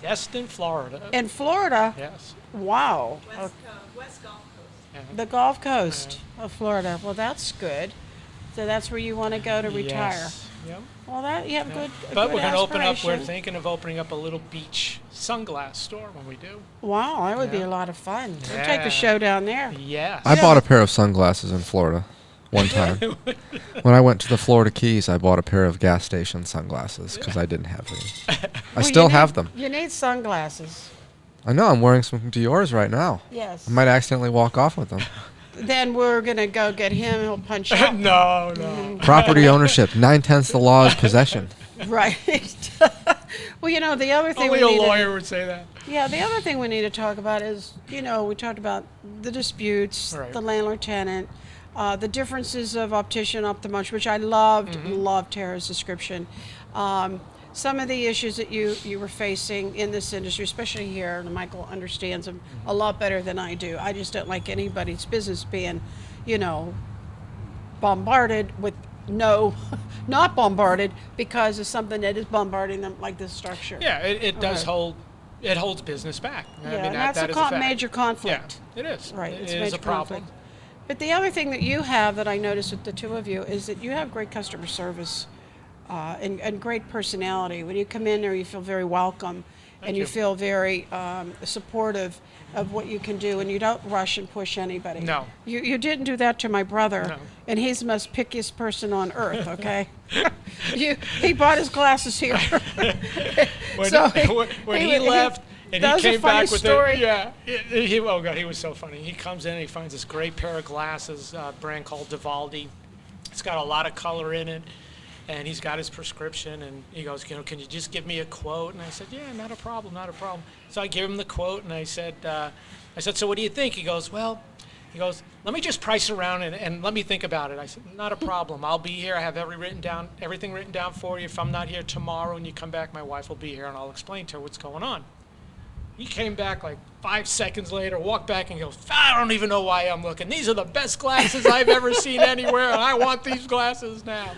Destin, Florida. In Florida? Yes. Wow. West Gulf Coast. Yeah. The Gulf Coast of Florida. Well, that's good. So that's where you want to go to retire. Yes. Yep. Well, you have Yeah. good. But good we're going to open up. We're aspiration. thinking of opening up a little beach sunglass store when we do. Wow, that would be Yeah. a lot of fun. We'll take Yeah. the show down there. Yes. I bought a pair of sunglasses in Florida one time. When I went to the Florida Keys, I bought a pair of gas station sunglasses because I didn't have any. I Well, still you have need- them. You need sunglasses. I know, I'm wearing some Dior's right now. Yes. I might accidentally walk off with them. Then we're gonna go get him. He'll punch out. no. Property ownership, 9/10 the law is possession. Right. Well, the other thing Only we a need to- lawyer would say that. Yeah, the other thing we need to talk about is, we talked about the disputes, Right. the landlord-tenant, the differences of optician, optometrist, which I loved Tara's description. Some of the issues that you were facing in this industry, especially here, and Michael understands them a lot better than I do. I just don't like anybody's business being, bombarded with not bombarded because of something that is bombarding them, like this structure. Yeah, it does Okay. it holds business back. Yeah, I mean, and that that's is a fact. major conflict. Yeah, it is. Right, It it's is major a problem. conflict. But the other thing that you have that I noticed with the two of you is that you have great customer service and great personality. When you come in there, you feel very welcome and you you. feel very supportive of what you can do, and you don't rush and push anybody. No. You didn't do that to my brother, No. and he's the most pickiest person on earth, okay? He brought his glasses here. When, So when he he would- left, And That was he a came funny back with story. Oh God, he was so funny. He comes in and he finds this great pair of glasses, brand called Divaldi. It's got a lot of color in it, and he's got his prescription. And he goes, can you just give me a quote? And I said, yeah, not a problem, not a problem. So I gave him the quote, and I said, so what do you think? He goes, let me just price around and let me think about it. I said, not a problem. I'll be here. I have everything written down for you. If I'm not here tomorrow and you come back, my wife will be here, and I'll explain to her what's going on. He came back like 5 seconds later, walked back and goes, I don't even know why I'm looking. These are the best glasses I've ever seen anywhere, and I want these glasses now.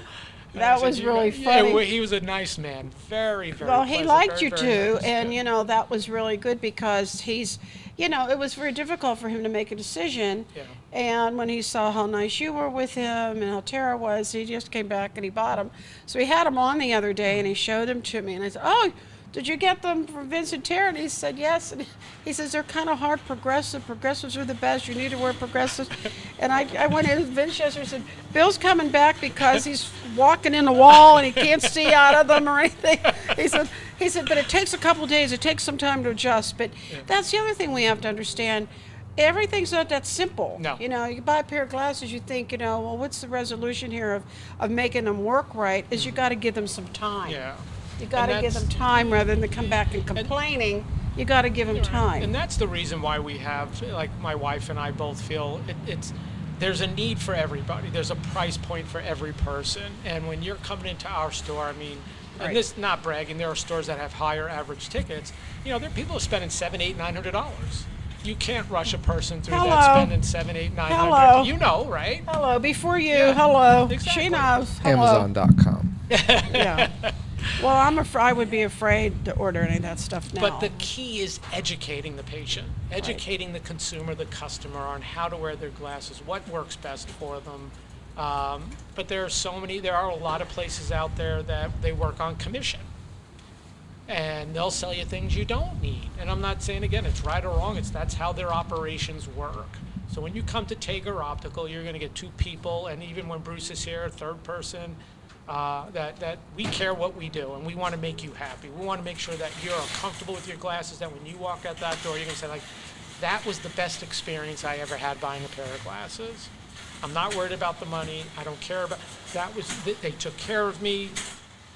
And I That said, was really yeah, funny. he was a nice man. Very, very Well, he pleasant, liked very, you very too, nice. and Yeah. that was really good because he's, it was very difficult for him to make a decision. Yeah. And when he saw how nice you were with him and how Tarah was, he just came back and he bought them. So he had them on the other day, and he showed them to me, and I said, "Oh, did you get them from Vince and Tarah?" And he said, "Yes." And he says, "They're kind of hard progressive. Progressives are the best. You need to wear progressives." And I went in Vinchester and said, "Bill's coming back because he's walking in the wall and he can't see out of them or anything." He said, "But it takes a couple days. It takes some time to adjust." But that's the other thing we have to understand. Everything's not that simple. No. You buy a pair of glasses, you think, well, what's the resolution here of making them work right? Is you got to give them some time. Yeah. You got to And give them that's- time rather than come back and complaining. You got to give them time. And that's the reason why we have, like my wife and I both feel, there's a need for everybody. There's a price point for every person. And when you're coming into our store, I mean, Right. and this, not bragging, there are stores that have higher average tickets. There are people spending $700, $800, $900. You can't rush a person through Hello. that spending $700, $800, $900. Hello. You know, right? Hello, before you, Yeah, hello. exactly. She knows. Hello. Amazon.com. Yeah. Well, I would be afraid to order any of that stuff now. But the key is educating the patient, educating the consumer, the customer on how to wear their glasses, what works best for them. But there are a lot of places out there that they work on commission. And they'll sell you things you don't need. And I'm not saying, again, it's right or wrong. That's how their operations work. So when you come to Tager Optical, you're going to get two people, and even when Bruce is here, a third person, that we care what we do, and we want to make you happy. We want to make sure that you're comfortable with your glasses, that when you walk out that door, you're going to say, like, that was the best experience I ever had buying a pair of glasses. I'm not worried about the money. I don't care about, they took care of me.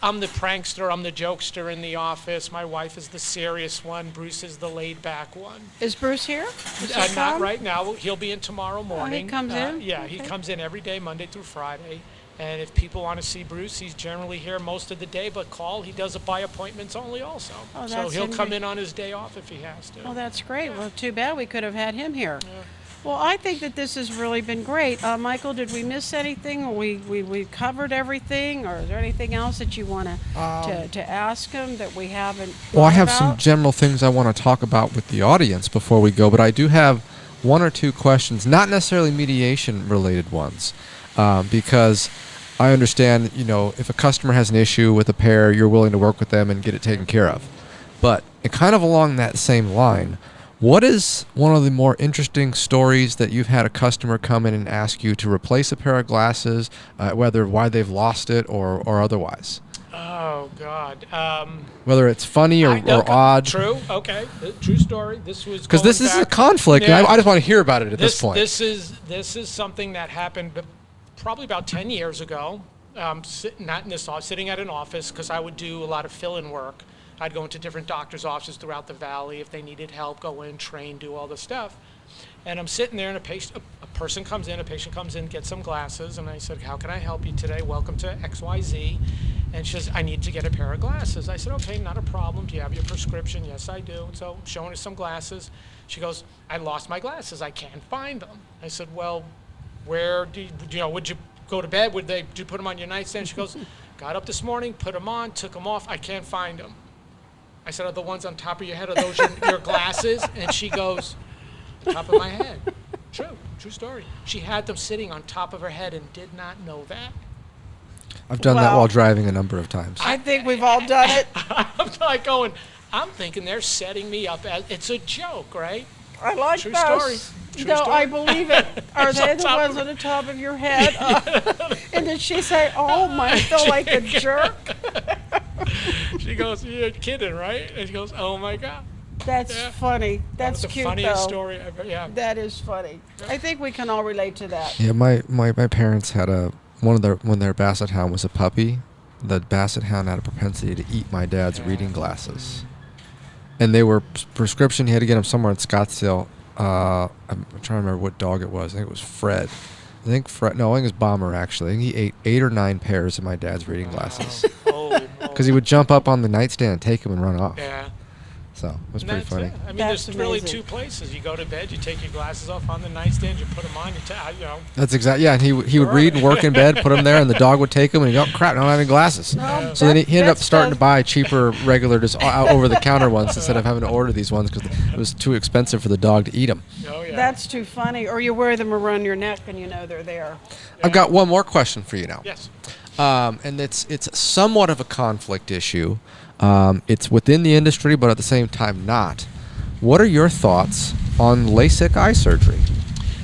I'm the prankster, I'm the jokester in the office. My wife is the serious one. Bruce is the laid-back one. Is Bruce here? Is he Not come? right now. He'll be in tomorrow morning. comes in? Yeah, he Okay. comes in every day, Monday through Friday. And if people want to see Bruce, he's generally here most of the day, but call. He does it by appointments only also. Oh, So that's he'll come interesting. in on his day off if he has to. Oh, that's great. Well, too bad we could have had him here. Well, I think that this has really been great. Michael, did we miss anything? Or we covered everything? Or is there anything else that you want to ask him that we haven't Well, I thought have about? some general things I want to talk about with the audience before we go, but I do have one or two questions, not necessarily mediation-related ones, because I understand, if a customer has an issue with a pair, you're willing to work with them and get it taken care of. But kind of along that same line, what is one of the more interesting stories that you've had a customer come in and ask you to replace a pair of glasses, whether why they've lost it or otherwise? Oh, God. Whether it's funny or odd. True. Okay. True story. This was Because this is a conflict, Yeah. and I just want to hear about it at this point. This is something that happened probably about 10 years ago. Not in this office, sitting at an office, because I would do a lot of fill-in work. I'd go into different doctors' offices throughout the valley. If they needed help, go in, train, do all the stuff. And I'm sitting there, and a patient comes in, gets some glasses, and I said, "How can I help you today? Welcome to XYZ." And she says, "I need to get a pair of glasses." I said, "Okay, not a problem. Do you have your prescription?" "Yes, I do." So I'm showing her some glasses. She goes, "I lost my glasses. I can't find them." I said, "Well, where would you go to bed? Did you put them on your nightstand?" She goes, "Got up this morning, put them on, took them off. I can't find them." I said, "Are the ones on top of your head, are those your glasses?" And she goes, "On top of my head." True story. She had them sitting on top of her head and did not know that. I've done that Wow. while driving a number of times. I think we've all done it. I'm thinking they're setting me up as, it's a joke, right? I like True those. story. True No, story. I believe it. Are It's they on the top ones of- on the top of your head? And did she say, "Oh, I feel like a jerk"? She goes, "You're kidding, right?" And she goes, "Oh my God." That's funny. That's the cute, funniest though. story ever. Yeah. That is funny. I think we can all relate to that. Yeah, my parents had when their Basset Hound was a puppy, the Basset Hound had a propensity to eat my dad's reading glasses. And they were prescription. He had to get them somewhere in Scottsdale. I'm trying to remember what dog it was. I think it was Fred. I think it was Bomber, actually. I think he ate 8 or 9 pairs of my dad's reading glasses. Because he would jump up on the nightstand and take them and run off. Yeah. So it was And pretty that's funny. it. I mean, That's there's really amazing. 2 places. You go to bed, you take your glasses off on the nightstand, you put them on, That's exactly, yeah. And he would read and work in bed, put them there, and the dog would take them, and he'd go, oh, crap, I don't have any glasses. No, So then he ended up that's starting to the- buy cheaper, regular, just out over-the-counter ones instead of having to order these ones because it was too expensive for the dog to eat them. Oh, yeah. That's too funny. Or you wear them around your neck and you know they're there. I've got one more question for you now. Yes. And it's somewhat of a conflict issue. It's within the industry, but at the same time not. What are your thoughts on LASIK eye surgery?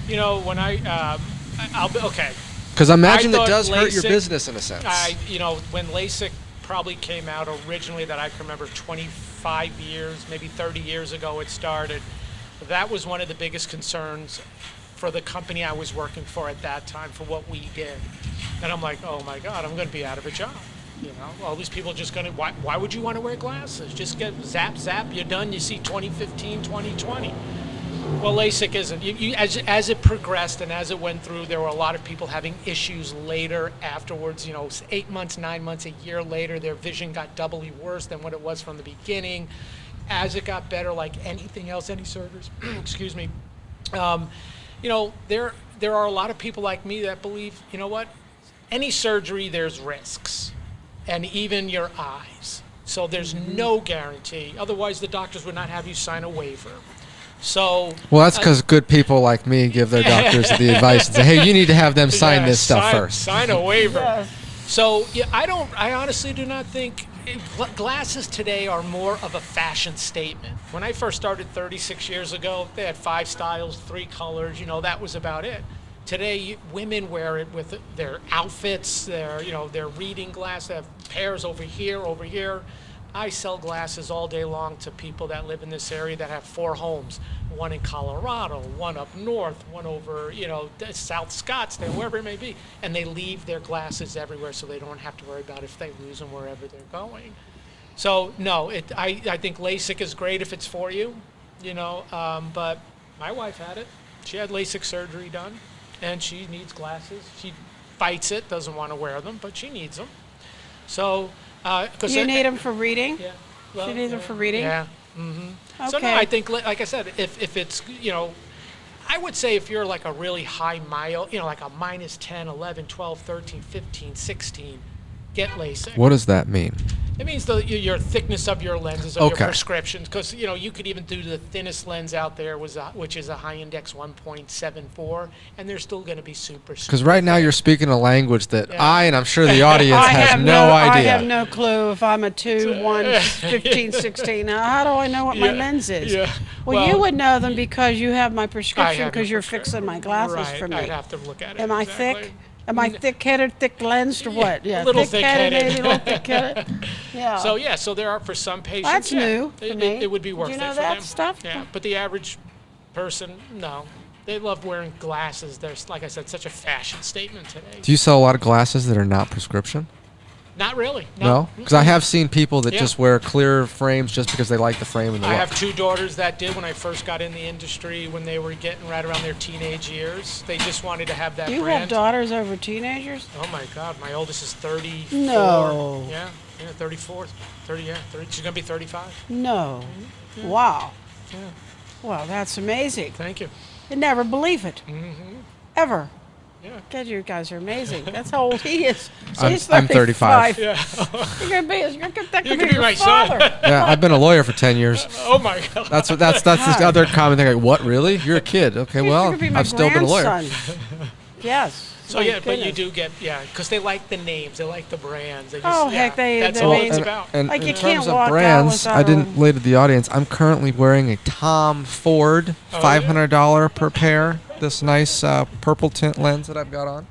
You know, when I'll be, okay. Because I imagine I it thought does hurt your LASIK business in a sense. When LASIK probably came out originally, that I can remember 25 years, maybe 30 years ago it started, that was one of the biggest concerns for the company I was working for at that time, for what we did. And I'm like, oh my God, I'm going to be out of a job. You know, all these people are just going to, why would you want to wear glasses? Just get zap, you're done, you see 2015, 2020. Well, LASIK isn't. As it progressed and as it went through, there were a lot of people having issues later afterwards. 8 months, 9 months, a year later, their vision got doubly worse than what it was from the beginning. As it got better, like anything else, any surgeries, excuse me, there are a lot of people like me that believe, you know what, any surgery, there's risks, and even your eyes. So there's no guarantee. Otherwise, the doctors would not have you sign a waiver. So Well, that's because good people like me give their doctors the advice and say, hey, you need to have them sign this stuff first. Sign a waiver. Yes. So yeah, I honestly do not think glasses today are more of a fashion statement. When I first started 36 years ago, they had 5 styles, 3 colors, that was about it. Today, women wear it with their outfits, their reading glasses, they have pairs over here. I sell glasses all day long to people that live in this area that have 4 homes, one in Colorado, one up north, one over, South Scottsdale, wherever it may be. And they leave their glasses everywhere so they don't have to worry about if they lose them wherever they're going. So, no, I think LASIK is great if it's for you, but my wife had it. She had LASIK surgery done, and she needs glasses. She fights it, doesn't want to wear them, but she needs them. So, You need them for reading? Yeah. Well, She needs them for reading? Yeah. Mm-hmm. So no, Okay. I think, like I said, if it's, I would say if you're like a really high mile, like a minus 10, 11, 12, 13, 15, 16, get LASIK. What does that mean? It means your thickness of your lenses, of Okay. your prescriptions, because you could even do the thinnest lens out there, which is a high index 1.74, and they're still going to be super. Because right now you're speaking a language that Yeah. I, and I'm sure the audience I has have no I idea. have no clue if I'm a 2, 1, 15, 16. Now, how do I know what my Yeah, lens is? yeah. Well, you Well, would know them because you have my I prescription have because your you're fixing my glasses right, for me. I'd have to look at it. Am I exactly. thick? Am I thick-headed, thick-lensed, or what? a little thick-headed, maybe a little thick-headed. thick-headed. Yeah. So there are for some patients. That's yeah, new for me. It would be Did worth you it know for that them. stuff? Yeah, but the average person, no. They love wearing glasses. There's, like I said, such a fashion statement today. Do you sell a lot of glasses that are not prescription? Not really. No? Because I have seen people that Yeah. just wear clear frames just because they like the frame and the I look. have 2 daughters that did when I first got in the industry, when they were getting right around their teenage years. They just wanted to have that Do you brand. have daughters over teenagers? Oh my God, my oldest is 34. No. Yeah, 34, 30, yeah, 30. She's gonna be 35. No. Wow. Wow, that's amazing. Thank you. You'd never believe it. Ever. Yeah. God, you guys are amazing. That's how old he is. So I'm- he's I'm 35. Yeah. You're gonna be. That You could could be be your my son. father. Yeah, I've been a lawyer for 10 years. Oh my God. That's the other common thing. Like, what, really? You're a kid. Okay, You well, could be my I've still been a lawyer. grandson. Yes. So My yeah, but you goodness. do get because they like the names, they like the brands. They just, Oh, heck, that's I all mean- it's about. And Like, in you can't terms of walk out brands, without I didn't a- lay to the audience. I'm currently wearing a Tom Ford Oh, yeah? $500 per pair. This nice purple tint lens that I've got on.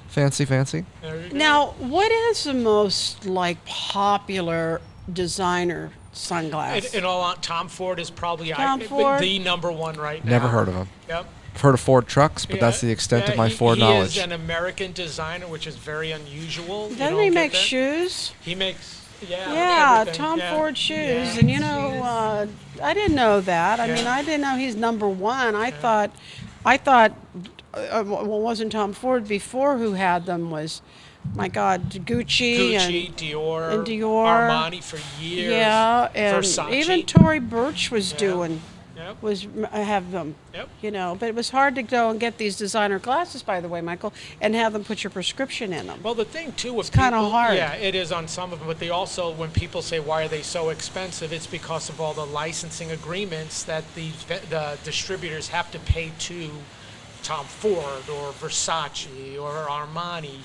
Fancy. There you go. Now, what is the most popular designer sunglass. In all, Tom Ford is probably Tom Ford? the number one right now. Never heard of him. Yep. I've heard of Ford trucks, but that's the extent of my Ford knowledge. He is an American designer, which is very unusual. Doesn't he make shoes? He makes, Yeah, everything. Tom Yeah. Ford shoes. Yeah. And, you know, I didn't know that. I mean, Yeah. I didn't know he's number one. I thought, well, wasn't Tom Ford before who had them was, my God, Gucci and Dior, Dior. Armani for years. yeah, and Versace. even Tory Burch was Yeah. doing. Yep. Have them, Yep. you know, but it was hard to go and get these designer glasses, by the way, Michael, and have them put your prescription in them. Well, the thing too with kinda people, hard. yeah, it is on some of them. But they also, when people say why are they so expensive, it's because of all the licensing agreements that the distributors have to pay to Tom Ford or Versace or Armani.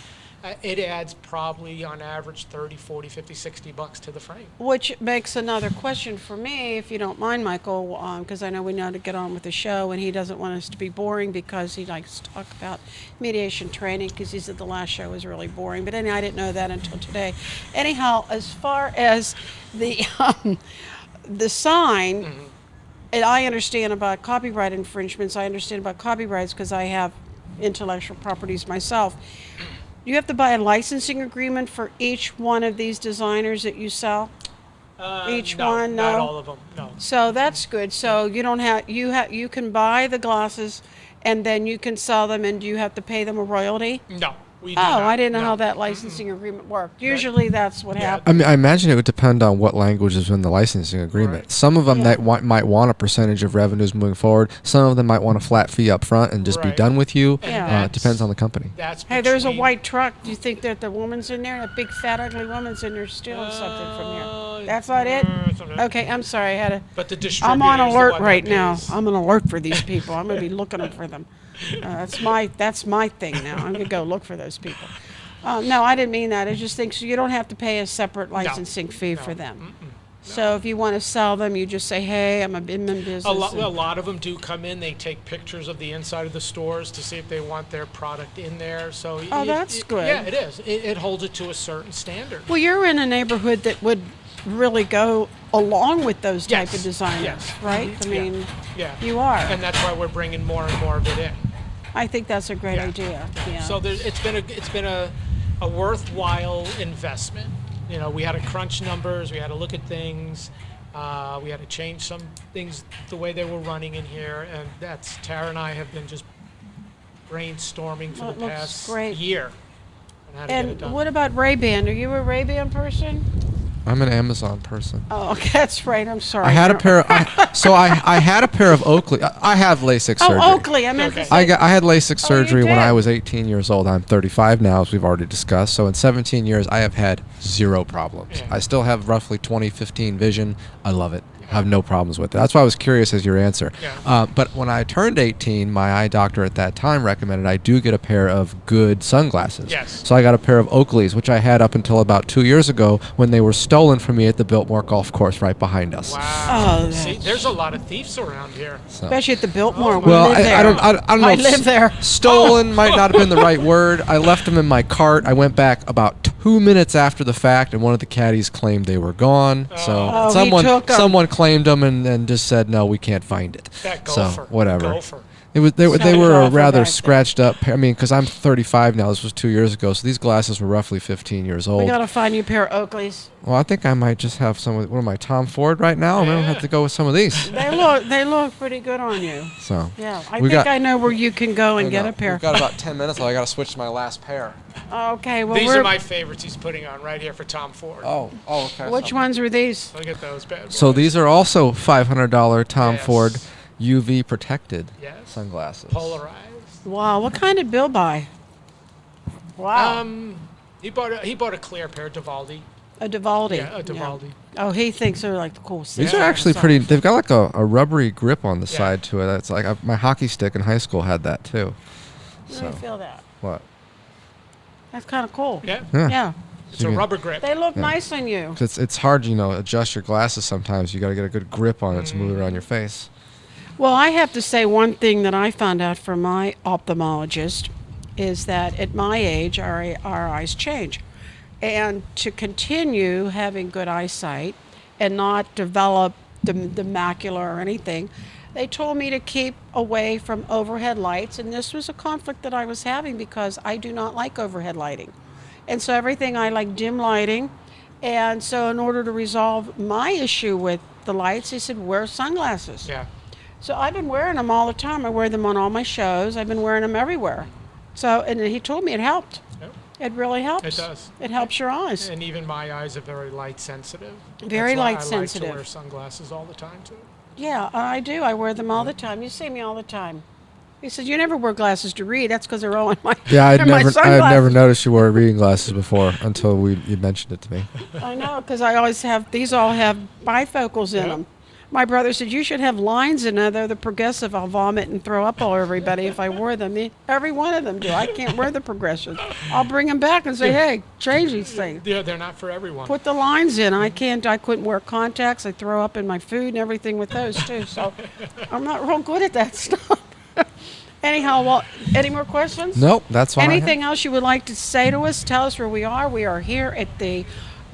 It adds probably on average 30, 40, 50, 60 bucks to the frame. Which makes another question for me, if you don't mind, Michael, because I know we know to get on with the show, and he doesn't want us to be boring because he likes to talk about mediation training, because he said the last show was really boring. But anyway, I didn't know that until today. Anyhow, as far as the sign, and I understand about copyright infringements. I understand about copyrights because I have intellectual properties myself. You have to buy a licensing agreement for each one of these designers that you sell? Each one? No? Not all of them, no. So that's good. So you don't have, you can buy the glasses and then you can sell them, and do you have to pay them a royalty? No, we do Oh, not. I didn't know No. how that licensing agreement worked. Usually that's what Yeah. happens. I mean, I imagine it would depend on what language is in the licensing agreement. Right. Some of them Yeah. might want a percentage of revenues moving forward. Some of them might want a flat fee up front and just be Right. done with you. Yeah. It depends on the company. That's Hey, there's a between- white truck. Do you think that the woman's in there? That big, fat, ugly woman's in there stealing something from here. That's not it? something. Okay, I'm sorry. I had a... But the distributor I'm on is the alert one right that now. pays. I'm on alert for these people. I'm going to be looking for them. That's my thing now. I'm going to go look for those people. No, I didn't mean that. I just think so you don't have to pay a separate licensing fee for them. So if you want to sell them, you just say, hey, I'm in business. A lot of them do come in. They take pictures of the inside of the stores to see if they want their product in there. So that's good. Yeah, it is. It holds it to a certain standard. Well, you're in a neighborhood that would really go along with those type Yes, of designers, yes. right? I Yeah, mean, yeah. you are. And that's why we're bringing more and more of it in. I think that's a great Yeah. idea. Yeah. So it's been a worthwhile investment. You know, we had to crunch numbers. We had to look at things. We had to change some things the way they were running in here, and that's Tarah and I have been just brainstorming for Well, the it looks past great. year on how to get it And done. what about Ray-Ban? Are you a Ray-Ban person? I'm an Amazon person. Oh, okay, that's right. I'm sorry. I had a pair of, I had a pair of Oakley. I have LASIK surgery. Oh, Oakley. I meant to Okay. say. I had LASIK Oh, you surgery when I did? was 18 years old. I'm 35 now, as we've already discussed. So in 17 years, I have had zero problems. Yeah. I still have roughly 20/15 vision. I love it. I have no problems with it. That's why I was curious as your answer. Yeah. But when I turned 18, my eye doctor at that time recommended I do get a pair of good sunglasses. Yes. So I got a pair of Oakleys, which I had up until about 2 years ago when they were stolen from me at the Biltmore Golf Course right behind us. Wow. Oh, See, that's- there's a lot of thieves around here. So. Especially at the Biltmore. We Well, live there. I don't know. I if live there. Stolen might not have been the right word. I left them in my cart. I went back about 2 minutes after the fact, and one of the caddies claimed they were gone. So Oh, he someone took 'em. someone claimed them and just said no, we can't find it. That so gopher. whatever. Gopher. It was they Sounded were a awful rather back then. scratched up pair. I mean, because I'm 35 now. This was 2 years ago, so these glasses were roughly 15 years We old. got to find you a pair of Oakleys. Well, I think I might just have some. What am I, Tom Ford right now? I'm gonna have to go with some of these. They look pretty good on you. So Yeah, I We think got- I know where you can go and get a pair. We've got about 10 minutes. I got to switch to my last pair. Okay, well, These are my favorites he's putting on right here for Tom Ford. Oh, okay. which ones were these? Look at those bad boys. So these are also $500 Tom Yes. Ford UV protected Yes. sunglasses. Polarized. Wow, what kind of bill buy? Wow, He bought a clear pair, Divaldi. a Divaldi. Yeah, a Divaldi. Oh, he thinks they're like the cool. These Yeah. are actually So- pretty. They've got like a rubbery grip on the Yeah. side to it. It's like my hockey stick in high school had that too. Let me So feel that. what? That's kind of cool. Yeah. Yeah. Yeah, It's a You can- rubber grip. they look nice on you. 'Cause it's hard, adjust your glasses sometimes. You got to get a good grip on it to move it around your face. Well, I have to say one thing that I found out from my ophthalmologist is that at my age, our eyes change. And to continue having good eyesight, and not develop the macula or anything. They told me to keep away from overhead lights, and this was a conflict that I was having because I do not like overhead lighting. And so everything I like dim lighting. And so in order to resolve my issue with the lights, he said, wear sunglasses. Yeah. So I've been wearing them all the time. I wear them on all my shows. I've been wearing them everywhere. So, and he told me it helped. Yep. It really helps. It does. It helps your eyes. And even my eyes are very light sensitive. Very That's why light sensitive. I like to wear sunglasses all the time too. Yeah, I do. I wear them all the time. You see me all the time. He said, you never wear glasses to read. That's because they're all in my Yeah, in my I had never sunglasses. noticed you wore reading glasses before until you mentioned it to me. I know, because I always have, these all have bifocals in Yeah. them. My brother said, you should have lines in there. They're the progressive. I'll vomit and throw up all over everybody if I wore them. Every one of them do. I can't wear the progressive. I'll bring them back and say, hey, change these things. Yeah, they're not for everyone. Put the lines in. I couldn't wear contacts. I throw up in my food and everything with those too. So I'm not real good at that stuff. Anyhow, well, any more questions? Nope, that's fine. Anything else you would like to say to us? Tell us where we are. We are here at the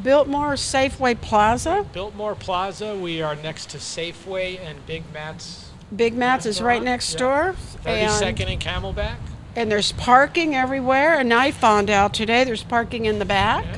Biltmore Safeway Plaza. Biltmore Plaza, we are next to Safeway and Big Matt's. Big Matt's is right Restaurant, next yeah. door. 32nd and Camelback. And there's parking everywhere. And I found out today there's parking in the back. Yeah.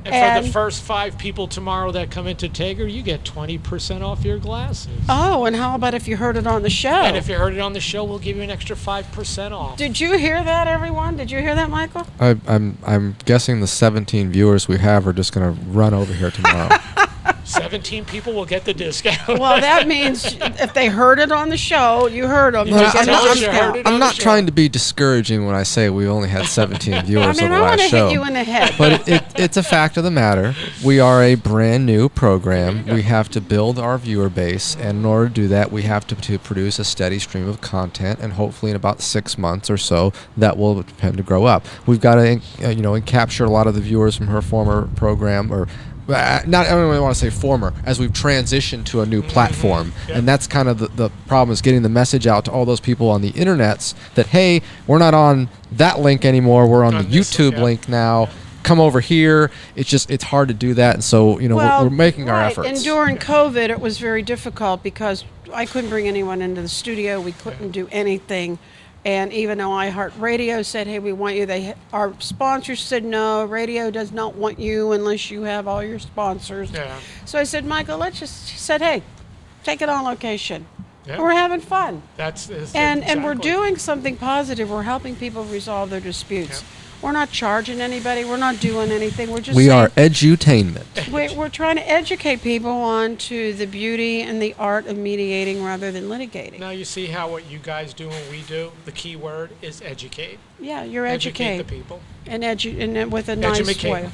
And for the And- first 5 people tomorrow that come into Tager, you get 20% off your glasses. Oh, and how about if you heard it on the show? And if you heard it on the show, we'll give you an extra 5% off. Did you hear that, everyone? Did you hear that, Michael? I'm guessing the 17 viewers we have are just going to run over here tomorrow. 17 people will get the discount. Well, that means if they heard it on the show, you heard them. You you just get a tell us you discount. heard it on I'm the not show. trying to be discouraging when I say we only had 17 viewers I on mean, the I want last to show. hit you in the head. But it's a fact of the matter. We are a brand new program. We have to build our viewer base, and in order to do that, we have to produce a steady stream of content, and hopefully in about 6 months or so, that will tend to grow up. We've got to capture a lot of the viewers from her former program, or I don't really want to say former, as we've transitioned to a new platform. Yep. And that's kind of the problem, is getting the message out to all those people on the internets that, hey, we're not on that link anymore. We're on the this, YouTube yeah. link now. Come over here. It's hard to do that. And so, we're making our efforts. And during COVID, it was very difficult because I couldn't bring anyone into the studio. We couldn't do anything. And even though iHeartRadio said, hey, we want you, our sponsors said, no, radio does not want you unless you have all your sponsors. Yeah. So I said, Michael, she said, hey, take it on location. Yeah. And we're having fun. That's And we're exactly. doing something positive. We're helping people resolve their disputes. We're not charging anybody. We're not doing anything. We're just We saying, are edutainment. we're trying to educate people on to the beauty and the art of mediating rather than litigating. Now you see how what you guys do and we do, the key word is educate. Yeah, you're Educate educate the people. and with a nice Educate. way.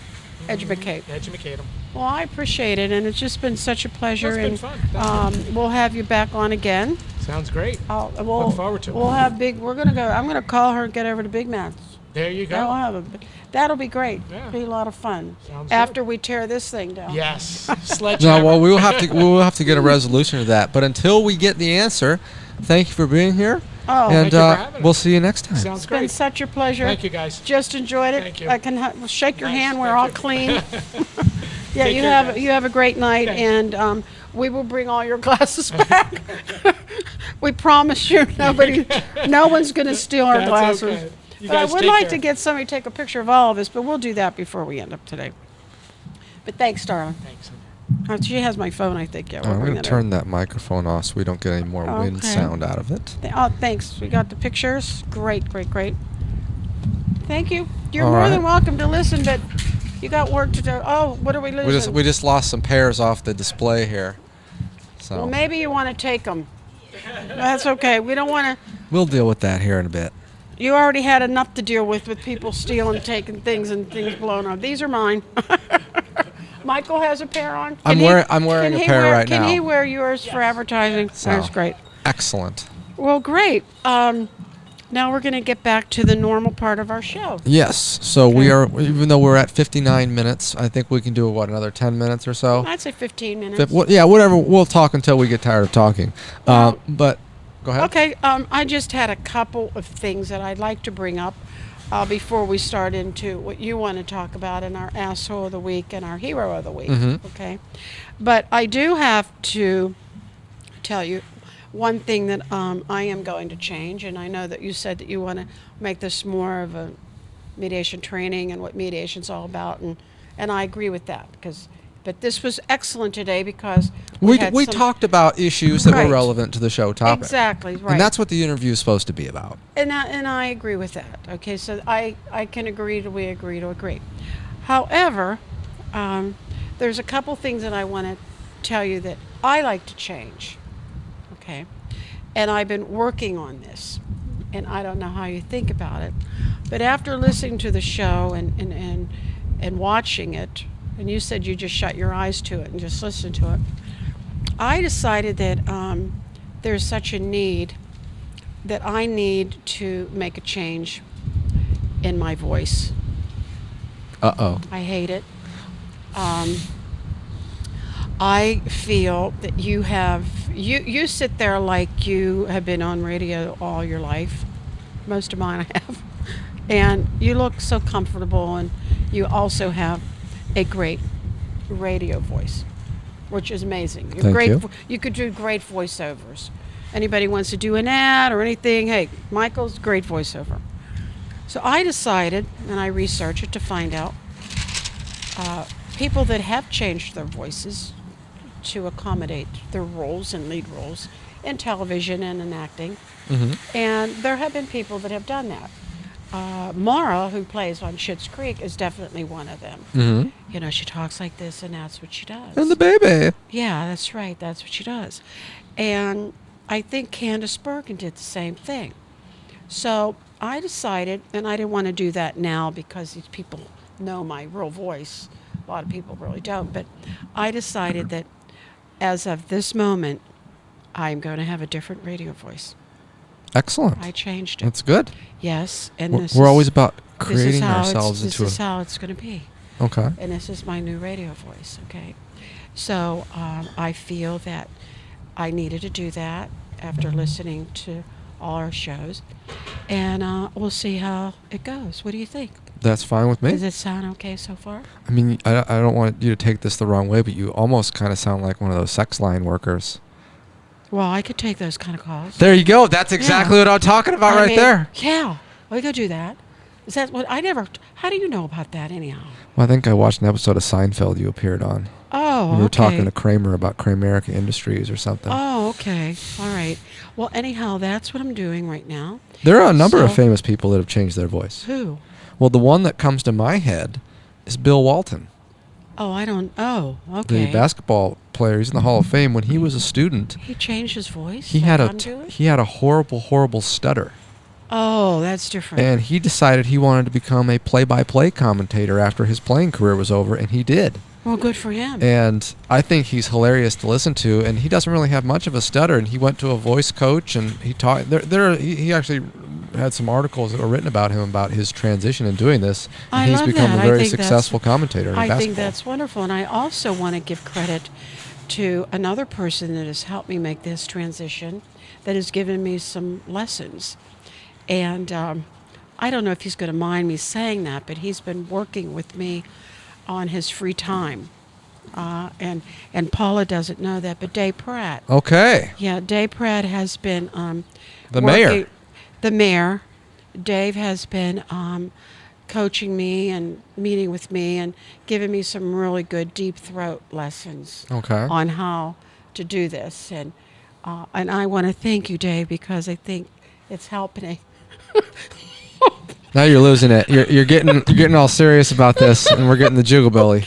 Educate. Educate them. Well, I appreciate it, and it's just been such a pleasure. Well, it's been fun. We'll have you back on again. Sounds great. We'll, Look forward to it. We'll have I'm gonna call her and get over to Big Matt's. There you That'll go. that'll be great. Yeah. Be a lot of fun. Sounds After we tear this thing down. Yes. Sledgehammer. No, well, we will have to get a resolution to that. But until we get the answer, thank you for being here. Oh, And Thank you for having we'll us. see you next time. Sounds It's been great. such a pleasure. Thank you, guys. Just enjoyed it. Thank you. I can shake your Nice, hand. We're thank all you. clean. Yeah, Take you care, have guys. you have a great night, Thanks. and we will bring all your glasses back. We promise you, no one's going to steal our That's glasses. okay. You But I guys would take like care. to get somebody to take a picture of all of us, but we'll do that before we end up today. But thanks, Tarah. Thanks. She has my phone, I think. Yeah, we'll I'm bring going to it over. turn that microphone off so we don't get any more wind Okay. sound out of it. Oh, thanks. We got the pictures. Great. Thank you. You're All more right. than welcome to listen, but you got work to do. Oh, what are we losing? We just lost some pairs off the display here. So Well, maybe you want to take them. That's okay. We don't want to. we'll deal with that here in a bit. You already had enough to deal with people stealing, taking things, and things blown up. These are mine. Michael has a pair on. I'm wearing a pair right Can now. he wear yours for advertising? So, That's great. Excellent. Well, great. Now we're going to get back to the normal part of our show. Yes. So we are, even though we're at 59 minutes, I think we can do another 10 minutes or so. I'd say 15 minutes. Yeah, whatever. We'll talk until we get tired of talking. But go ahead. Okay, I just had a couple of things that I'd like to bring up. before we start into what you want to talk about in our asshole of the week and our hero of the week. Okay, but I do have to tell you one thing that I am going to change, and I know that you said that you want to make this more of a mediation training and what mediation's all about, and I agree with that but this was excellent today because we talked about issues that Right. were relevant to the show topic. Exactly, right. And that's what the interview is supposed to be about. And I agree with that. Okay, so I can agree to agree. However, there's a couple things that I want to tell you that I like to change. Okay, and I've been working on this, and I don't know how you think about it, but after listening to the show and watching it, and you said you just shut your eyes to it and just listened to it, I decided that there's such a need that I need to make a change in my voice. Uh-oh. I hate it. I feel that you sit there like you have been on radio all your life. Most of mine I have. And you look so comfortable, and you also have a great radio voice, which is amazing. Thank you. You could do great voiceovers. Anybody wants to do an ad or anything, hey, Michael's great voiceover. So I decided, and I researched it to find out, people that have changed their voices to accommodate their roles and lead roles in television and in acting. And there have been people that have done that. Mara, who plays on Schitt's Creek, is definitely one of them. You know, she talks like this, and that's what she does. And the baby. Yeah, that's right. That's what she does. And I think Candace Bergen did the same thing. So I decided, and I didn't want to do that now because these people know my real voice. A lot of people really don't. But I decided that as of this moment, I'm going to have a different radio voice. Excellent. I changed it. That's good. Yes. And We're always about creating ourselves This into is how it's going to be. Okay. And this is my new radio voice, okay? So I feel that I needed to do that after listening to all our shows. And we'll see how it goes. What do you think? That's fine with me. Does it sound okay so far? I mean, I don't want you to take this the wrong way, but you almost kind of sound like one of those sex line workers. Well, I could take those kind of calls. There you go. That's exactly what I'm talking about I mean, there. Yeah. We could do that. Is that what how do you know about that anyhow? Well, I think I watched an episode of Seinfeld you appeared on. Oh, You were okay. talking to Kramer about Kramerica Industries or something. Oh, okay. All right. Well, anyhow, that's what I'm doing right now. There are a number of So- famous people that have changed their voice. Who? Well, the one that comes to my head is Bill Walton, Oh, okay. the basketball player. He's in the Hall of Fame. When he was a student, He changed his voice? he like had I'm doing? he had a horrible stutter. Oh, that's different. And he decided he wanted to become a play-by-play commentator after his playing career was over, and he did. Well, good for him. And I think he's hilarious to listen to, and he doesn't really have much of a stutter, and he went to a voice coach, and he taught he actually had some articles that were written about him about his transition in doing this, and I he's love become that. a I very think that's- successful commentator in I basketball. think that's wonderful. And I also want to give credit to another person that has helped me make this transition, that has given me some lessons. And I don't know if he's going to mind me saying that, but he's been working with me on his free time. And Paula doesn't know that, but Dave Pratt. Okay. Yeah, Dave Pratt has been The mayor. The mayor. Dave has been coaching me and meeting with me and giving me some really good deep throat lessons Okay. on how to do this. And I want to thank you, Dave, because I think it's helping. Now you're losing it. You're getting all serious about this, and we're getting the jiggle belly.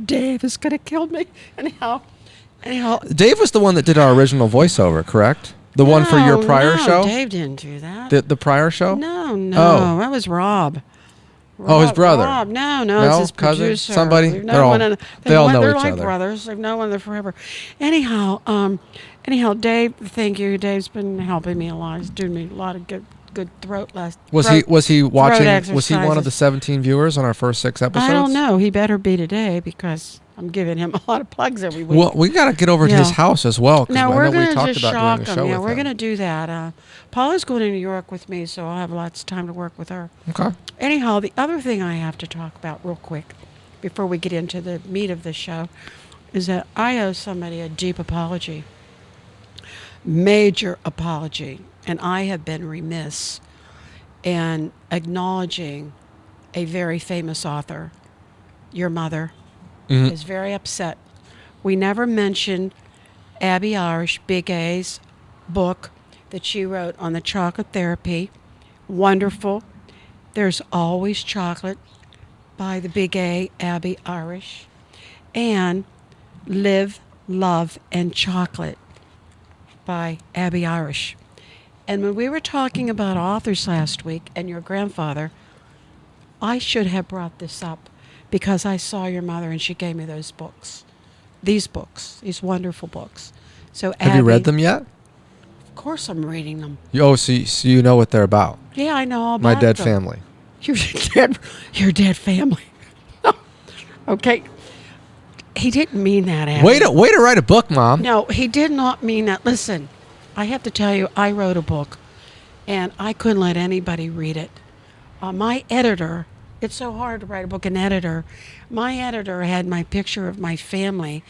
Dave is going to kill me. Anyhow. Dave was the one that did our original voiceover, correct? The one for your prior no, show? Dave didn't do that. The prior show? No, Oh. that was Rob. Oh, his brother. Rob, no, No, it's his cousin, producer. somebody? We've They're all- known they all know they're each like other. brothers. They've known one another forever. Anyhow, Dave, thank you. Dave's been helping me a lot. He's doing me a lot of good throat last. Was throat, he watching? Was he one of exercises. the 17 viewers on our first 6 episodes? I don't know. He better be today because I'm giving him a lot of plugs every week. Well, we got to get over to his Yeah. house as well. 'Cause Now I we're know we going to talked just about doing shock a him. show Yeah, with we're him. going to do that. Paula's going to New York with me, so I'll have lots of time to work with her. Okay. Anyhow, the other thing I have to talk about real quick before we get into the meat of the show is that I owe somebody a deep apology. Major apology. And I have been remiss in acknowledging a very famous author. Your mother is very upset. We never mentioned Abby Irish, Big A's book that she wrote on the chocolate therapy. Wonderful. There's Always Chocolate by the Big A, Abby Irish. And Live, Love, and Chocolate by Abby Irish. And when we were talking about authors last week and your grandfather, I should have brought this up because I saw your mother and she gave me those books. These wonderful books. So Have you read them yet? Of course I'm reading them. So you know what they're about. Yeah, I know all My about Dead them. Family. Your dead family. Okay. He didn't mean that, Abby. Way to write a book, Mom. No, he did not mean that. Listen, I have to tell you, I wrote a book, and I couldn't let anybody read it. My editor, it's so hard to write a book, an editor. My editor had my picture of my family,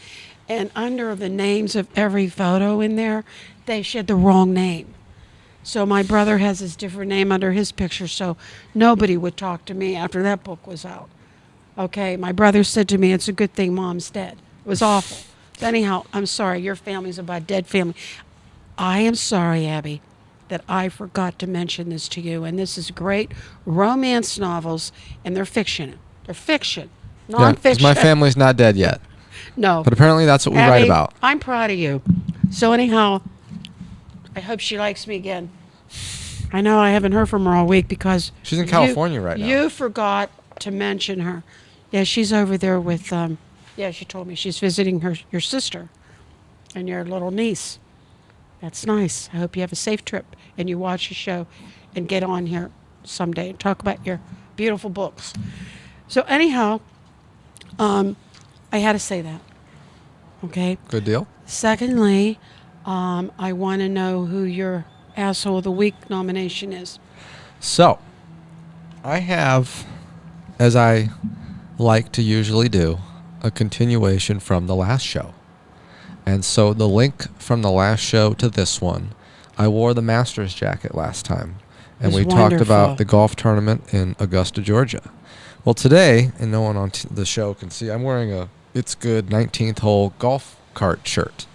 and under the names of every photo in there, they had the wrong name. So my brother has his different name under his picture, so nobody would talk to me after that book was out. Okay, my brother said to me, it's a good thing Mom's dead. It was awful. So anyhow, I'm sorry, your family's about dead family. I am sorry, Abby, that I forgot to mention this to you. And this is great romance novels, and they're fiction. They're fiction, Yeah, 'cause nonfiction. my family's not dead yet. No. But apparently that's what we write Abby, about. I'm proud of you. So anyhow, I hope she likes me again. I know I haven't heard from her all week because She's in California right now. You forgot to mention her. Yeah, she's over there with. Yeah, she told me she's visiting your sister and your little niece. That's nice. I hope you have a safe trip and you watch the show and get on here someday and talk about your beautiful books. So anyhow, I had to say that. Okay. Good deal. Secondly, I want to know who your Asshole of the Week nomination is. So, I have, as I like to usually do, a continuation from the last show. And so the link from the last show to this one, I wore the Masters jacket last time. And It we was talked wonderful. about the golf tournament in Augusta, Georgia. Well, today, and no one on the show can see, I'm wearing a It's Good 19th hole golf cart shirt.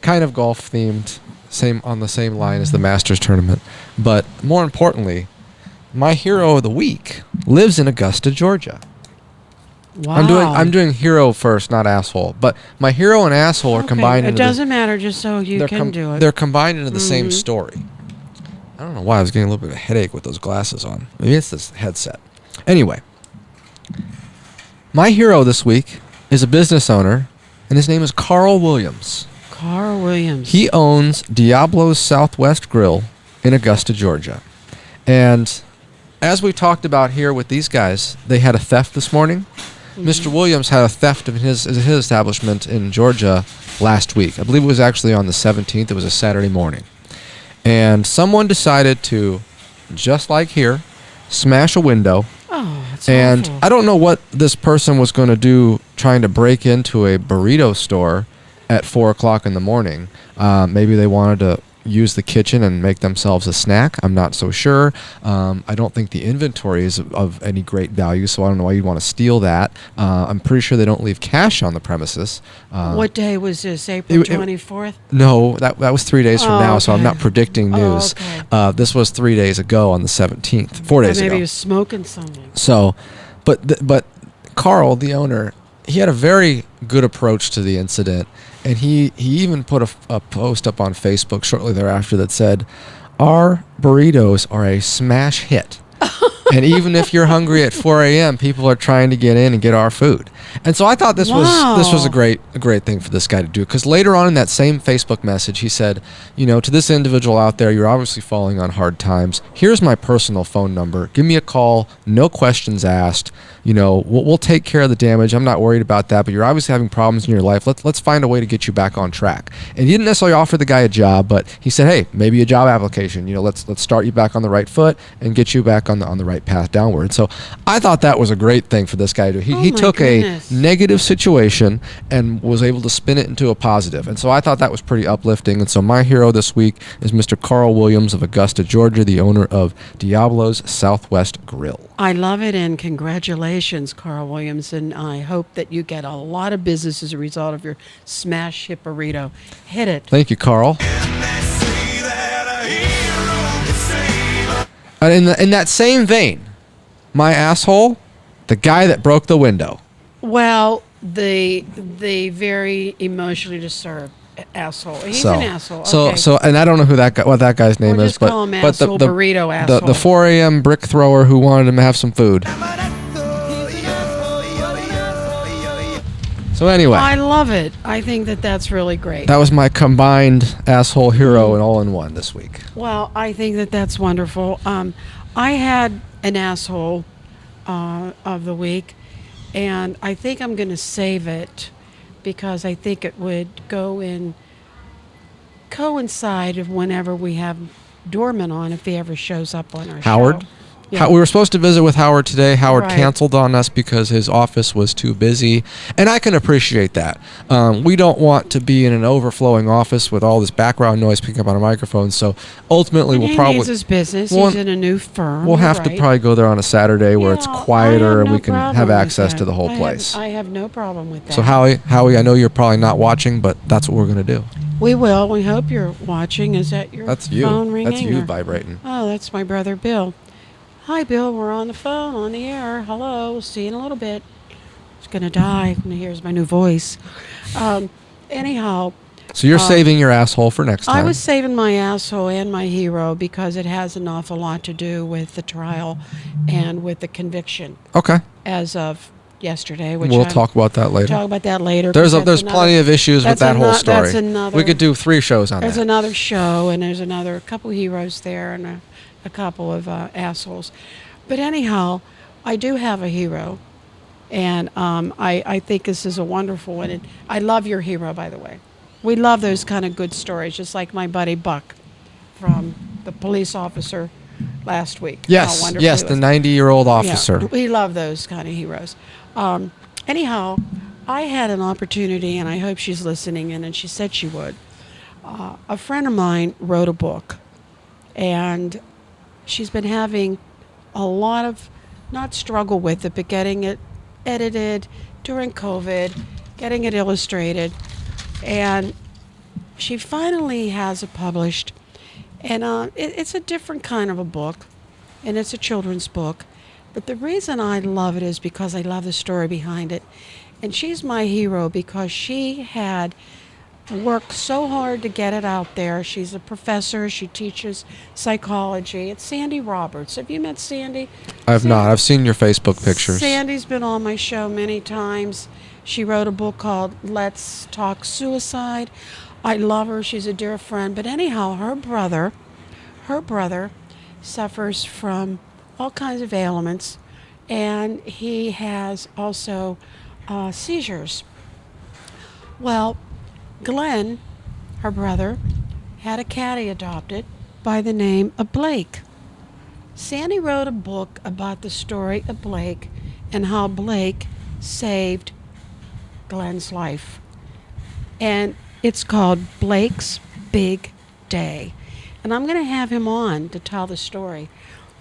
Kind of golf themed, on the same line as the Masters tournament. But more importantly, my hero of the week lives in Augusta, Georgia. Wow. I'm doing hero first, not asshole. But my hero and asshole are Okay, combined it into doesn't matter, just so you they're can do it. They're combined into the same Mhm. story. I don't know why I was getting a little bit of a headache with those glasses on. Maybe it's this headset. Anyway, my hero this week is a business owner, and his name is Carl Williams. Carl Williams. He owns Diablo's Southwest Grill in Augusta, Georgia. And as we talked about here with these guys, they had a theft this morning. Mr. Williams had a theft of his establishment in Georgia last week. I believe it was actually on the 17th. It was a Saturday morning. And someone decided to, just like here, smash a window. Oh, that's And awful. I don't know what this person was going to do trying to break into a burrito store at 4 o'clock in the morning. Maybe they wanted to use the kitchen and make themselves a snack. I'm not so sure. I don't think the inventory is of any great value, so I don't know why you'd want to steal that. I'm pretty sure they don't leave cash on the premises. What day was this? April it- 24th? No, that was 3 days from Oh, now, so I'm okay. not predicting Oh, news. okay. This was 3 days ago on the 17th, 4 days Maybe ago. he was smoking something. So, but Carl, the owner, he had a very good approach to the incident, and he even put a post up on Facebook shortly thereafter that said, "Our burritos are a smash hit." And even if you're hungry at 4 a.m., people are trying to get in and get our food. And so I thought this was a great thing for this guy to do, because later on in that same Facebook message, he said, to this individual out there, you're obviously falling on hard times. Here's my personal phone number. Give me a call. No questions asked. We'll take care of the damage. I'm not worried about that, but you're obviously having problems in your life. Let's find a way to get you back on track. And he didn't necessarily offer the guy a job, but he said, hey, maybe a job application. Let's start you back on the right foot and get you back on the right path downward. So I thought that was a great thing for this guy to do. He took goodness. a negative situation and was able to spin it into a positive. And so I thought that was pretty uplifting. And so my hero this week is Mr. Carl Williams of Augusta, Georgia, the owner of Diablo's Southwest Grill. I love it, and congratulations, Carl Williams, and I hope that you get a lot of business as a result of your smash hit burrito. Hit it. Thank you, Carl. And in that same vein, my asshole, the guy that broke the window. Well, the very emotionally disturbed asshole. He's an asshole. Okay. So, and I don't know what that guy's name We'll is, just call him but asshole, burrito asshole. the 4 a.m. brick thrower who wanted him to have some food. So anyway, I love it. I think that that's really great. that was my combined asshole hero and all in one this week. Well, I think that that's wonderful. I had an asshole of the week, and I think I'm going to save it because I think it would go in coincide of whenever we have Dorman on, if he ever shows up on our Howard? show. Yeah. We were supposed to visit with Howard today. Howard Right. canceled on us because his office was too busy, and I can appreciate that. We don't want to be in an overflowing office with all this background noise picking up on a microphone, so ultimately And he needs his business. Well, He's in a new firm. we'll have You're to probably go there on a Saturday where it's Yeah, quieter I have and no we can problem have with access that. to the whole I have- place. I have no problem with that. So Howie, I know you're probably not watching, but that's what we're going to do. We will. We hope you're watching. Is that your That's you. phone ringing? That's you or- vibrating. Oh, that's my brother Bill. Hi, Bill. We're on the phone, on the air. Hello. We'll see you in a little bit. He's going to die when he hears my new voice. Anyhow, So you're saving your asshole for next time. I was saving my asshole and my hero because it has an awful lot to do with the trial and with the conviction Okay. as of yesterday. Which We'll I'm- talk about that later. Talk about that later. There's 'cause there's that's plenty of issues with that's that whole ano- story. that's another- We could do 3 shows on There's that. another show, and there's a couple heroes there, and a couple of assholes. But anyhow, I do have a hero, and I think this is a wonderful one. And I love your hero, by the way. We love those kind of good stories, just like my buddy Buck from the police officer last week. How Yes, wonderful yes, he the was. 90-year-old Yeah, officer. we love those kind of heroes. Anyhow, I had an opportunity, and I hope she's listening in, and she said she would. A friend of mine wrote a book, and she's been having a lot of, not struggle with it, but getting it edited during COVID, getting it illustrated, and she finally has it published. And it's a different kind of a book, and it's a children's book. But the reason I love it is because I love the story behind it. And she's my hero because she had worked so hard to get it out there. She's a professor. She teaches psychology. It's Sandy Roberts. Have you met Sandy? I've not. I've seen your Facebook pictures. Sandy's been on my show many times. She wrote a book called Let's Talk Suicide. I love her. She's a dear friend. But anyhow, her brother suffers from all kinds of ailments, and he has also seizures. Well, Glenn, her brother, had a caddy adopted by the name of Blake. Sandy wrote a book about the story of Blake and how Blake saved Glenn's life. And it's called Blake's Big Day. And I'm going to have him on to tell the story.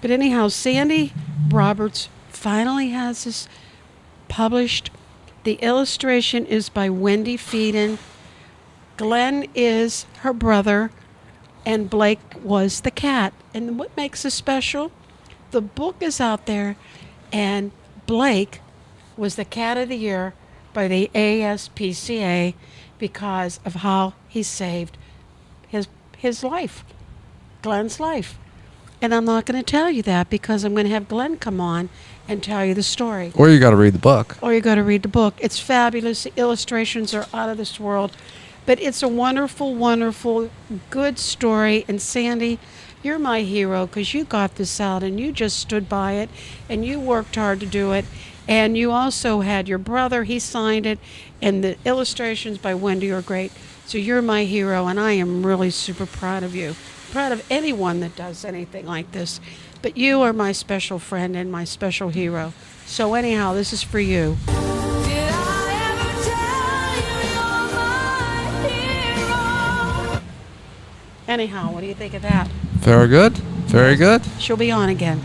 But anyhow, Sandy Roberts finally has this published. The illustration is by Wendy Feeden. Glenn is her brother, and Blake was the cat. And what makes this special? The book is out there, and Blake was the Cat of the Year by the ASPCA because of how he saved his life, Glenn's life. And I'm not going to tell you that because I'm going to have Glenn come on and tell you the story. Or you got to read the book. Or you got to read the book. It's fabulous. The illustrations are out of this world. But it's a wonderful, wonderful, good story. And Sandy, you're my hero because you got this out and you just stood by it and you worked hard to do it. And you also had your brother, he signed it, and the illustrations by Wendy are great. So you're my hero, and I am really super proud of you. Proud of anyone that does anything like this. But you are my special friend and my special hero. So anyhow, this is for you. Anyhow, what do you think of that? Very good. Very good. She'll be on again.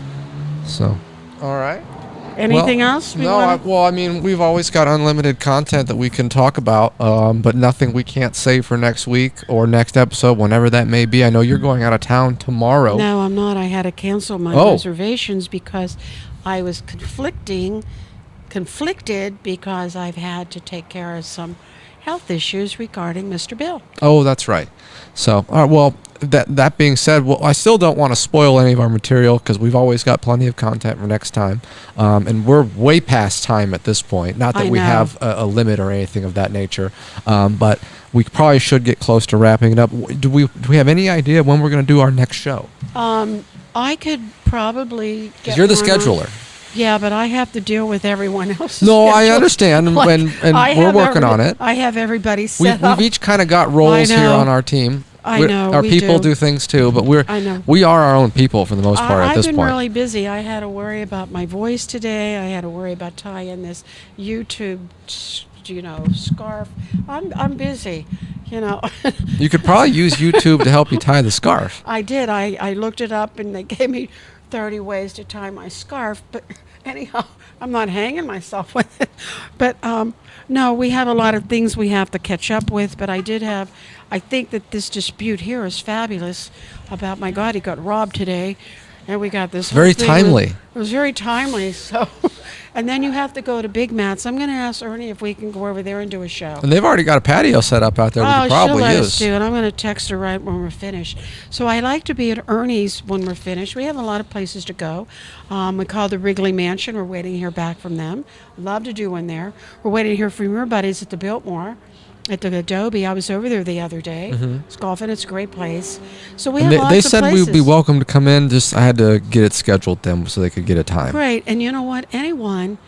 So, all right. Anything else? I mean, we've always got unlimited content that we can talk about, but nothing we can't save for next week or next episode, whenever that may be. I know you're going out of town tomorrow. No, I'm not. I had to cancel my reservations because I was conflicted because I've had to take care of some health issues regarding Mr. Bill. Oh, that's right. So, all right, well, that being said, well, I still don't want to spoil any of our material because we've always got plenty of content for next time, and we're way past time at this point. Not that we have a limit or anything of that nature, but we probably should get close to wrapping it up. Do we have any idea when we're going to do our next show? I could probably get you're the scheduler. Yeah, but I have to deal with everyone else. No, I understand, and we're working on it. I have everybody set up. We've each kind of got roles here on our team. I know. Our people do things too, but we are our own people for the most part at this point. I've been really busy. I had to worry about my voice today. I had to worry about tying this YouTube, scarf. I'm busy, You could probably use YouTube to help you tie the scarf. I did. I looked it up, and they gave me 30 ways to tie my scarf, but anyhow, I'm not hanging myself with it. But no, we have a lot of things we have to catch up with, but I think that this dispute here is fabulous about, my God, he got robbed today, and we got this very timely. It was very timely, so... And then you have to go to Big Matt's. I'm going to ask Ernie if we can go over there and do a show. And they've already got a patio set up out there we could probably she'll let use. us do, and I'm going to text her right when we're finished. So I like to be at Ernie's when we're finished. We have a lot of places to go. We call the Wrigley Mansion. We're waiting to hear back from them. Love to do one there. We're waiting to hear from your buddies at the Biltmore. At the Adobe, I was over there the other day. It's golfing. It's a great place. So we have lots of places. They said we'd be welcome to come in. Just I had to get it scheduled them so they could get a time. Great. And you know what? Anyone,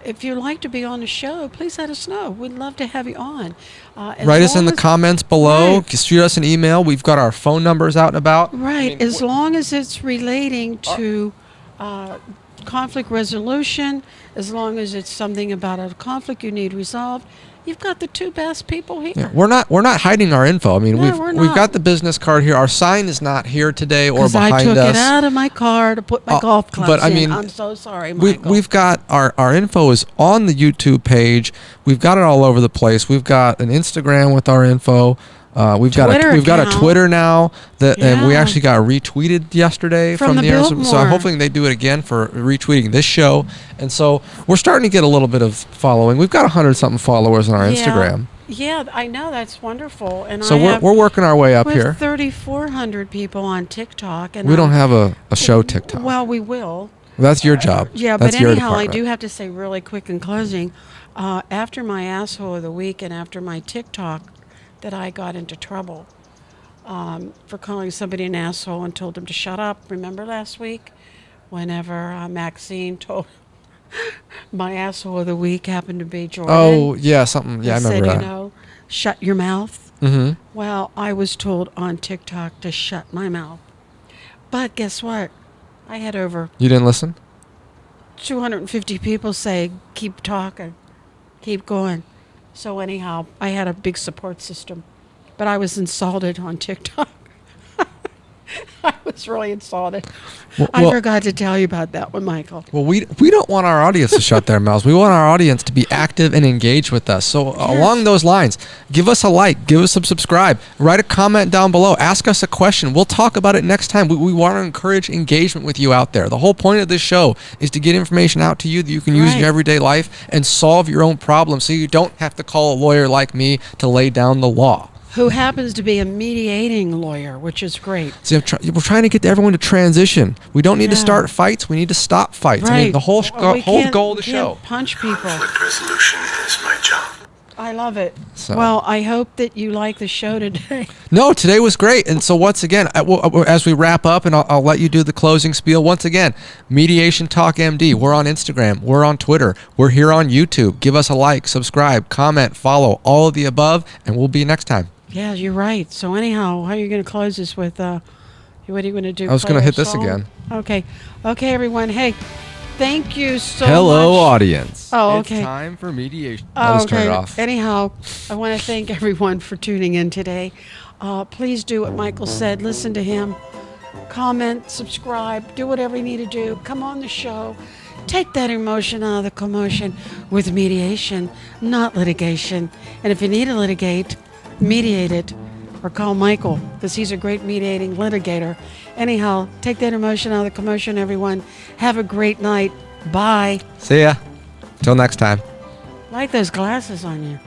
if you'd like to be on the show, please let us know. We'd love to have you on. Write us in the comments below. Right. Shoot us an email. We've got our phone numbers out and about. Right. As long as it's relating to conflict resolution, as long as it's something about a conflict you need resolved, you've got the two best people here. Yeah, we're not hiding our info. I mean, we've got the business card here. Our sign is not here today or behind us. I took it out of my car to put my golf clubs in. I'm so sorry, Michael. We've got our info is on the YouTube page. We've got it all over the place. We've got an Instagram with our info. We've got a Twitter now and we actually got retweeted yesterday from the Biltmore. So I'm hoping they do it again for retweeting this show. And so we're starting to get a little bit of following. We've got 100-something followers on our Instagram. Yeah, I know, that's wonderful. And so we're working our way up here. 3,400 people on TikTok, and we don't have a show TikTok. Well, we will. That's your job. But anyhow, I do have to say really quick in closing, after my asshole of the week and after my TikTok, that I got into trouble for calling somebody an asshole and told them to shut up. Remember last week whenever Maxine told my asshole of the week happened to be Jordan? Oh, yeah, something. Yeah, I remember said, that. Shut your mouth. Mm-hmm. Well, I was told on TikTok to shut my mouth. But guess what? I had over... You didn't listen? 250 people say, keep talking, keep going. So anyhow, I had a big support system, but I was insulted on TikTok. I was really insulted. I forgot to tell you about that one, Michael. Well, we don't want our audience to shut their mouths. We want our audience to be active and engaged with us. So along those lines, give us a like, give us a subscribe, write a comment down below, ask us a question. We'll talk about it next time. We want to encourage engagement with you out there. The whole point of this show is to get information out to you that you can use in your everyday life and solve your own problems so you don't have to call a lawyer like me to lay down the law. who happens to be a mediating lawyer, which is great. See, we're trying to get everyone to transition. We don't need to Yeah. start fights. We need to stop fights. I mean, Right. the whole Well, we whole can't- goal of the can't show. punch people. Conflict resolution is my job. I love it. So- Well, I hope that you like the show today. No, today was great. And so once again, as we wrap up, and I'll let you do the closing spiel. Once again, Mediation Talk MD. We're on Instagram. We're on Twitter. We're here on YouTube. Give us a like, subscribe, comment, follow, all of the above, and we'll be next time. Yeah, you're right. So anyhow, how are you going to close this with, what are you going to do? I was Play gonna our hit this song? again. Okay. Okay, everyone. Hey, thank you so Hello, much. audience. Oh, It's okay. time for mediation. Oh, I'll just turn it okay. off. Anyhow, I want to thank everyone for tuning in today. Please do what Michael said. Listen to him. Comment, subscribe, do whatever you need to do. Come on the show. Take that emotion out of the commotion with mediation, not litigation. And if you need to litigate, mediate it. Or call Michael, because he's a great mediating litigator. Anyhow, take that emotion out of the commotion, everyone. Have a great night. Bye. See ya. Till next time. Like those glasses on you.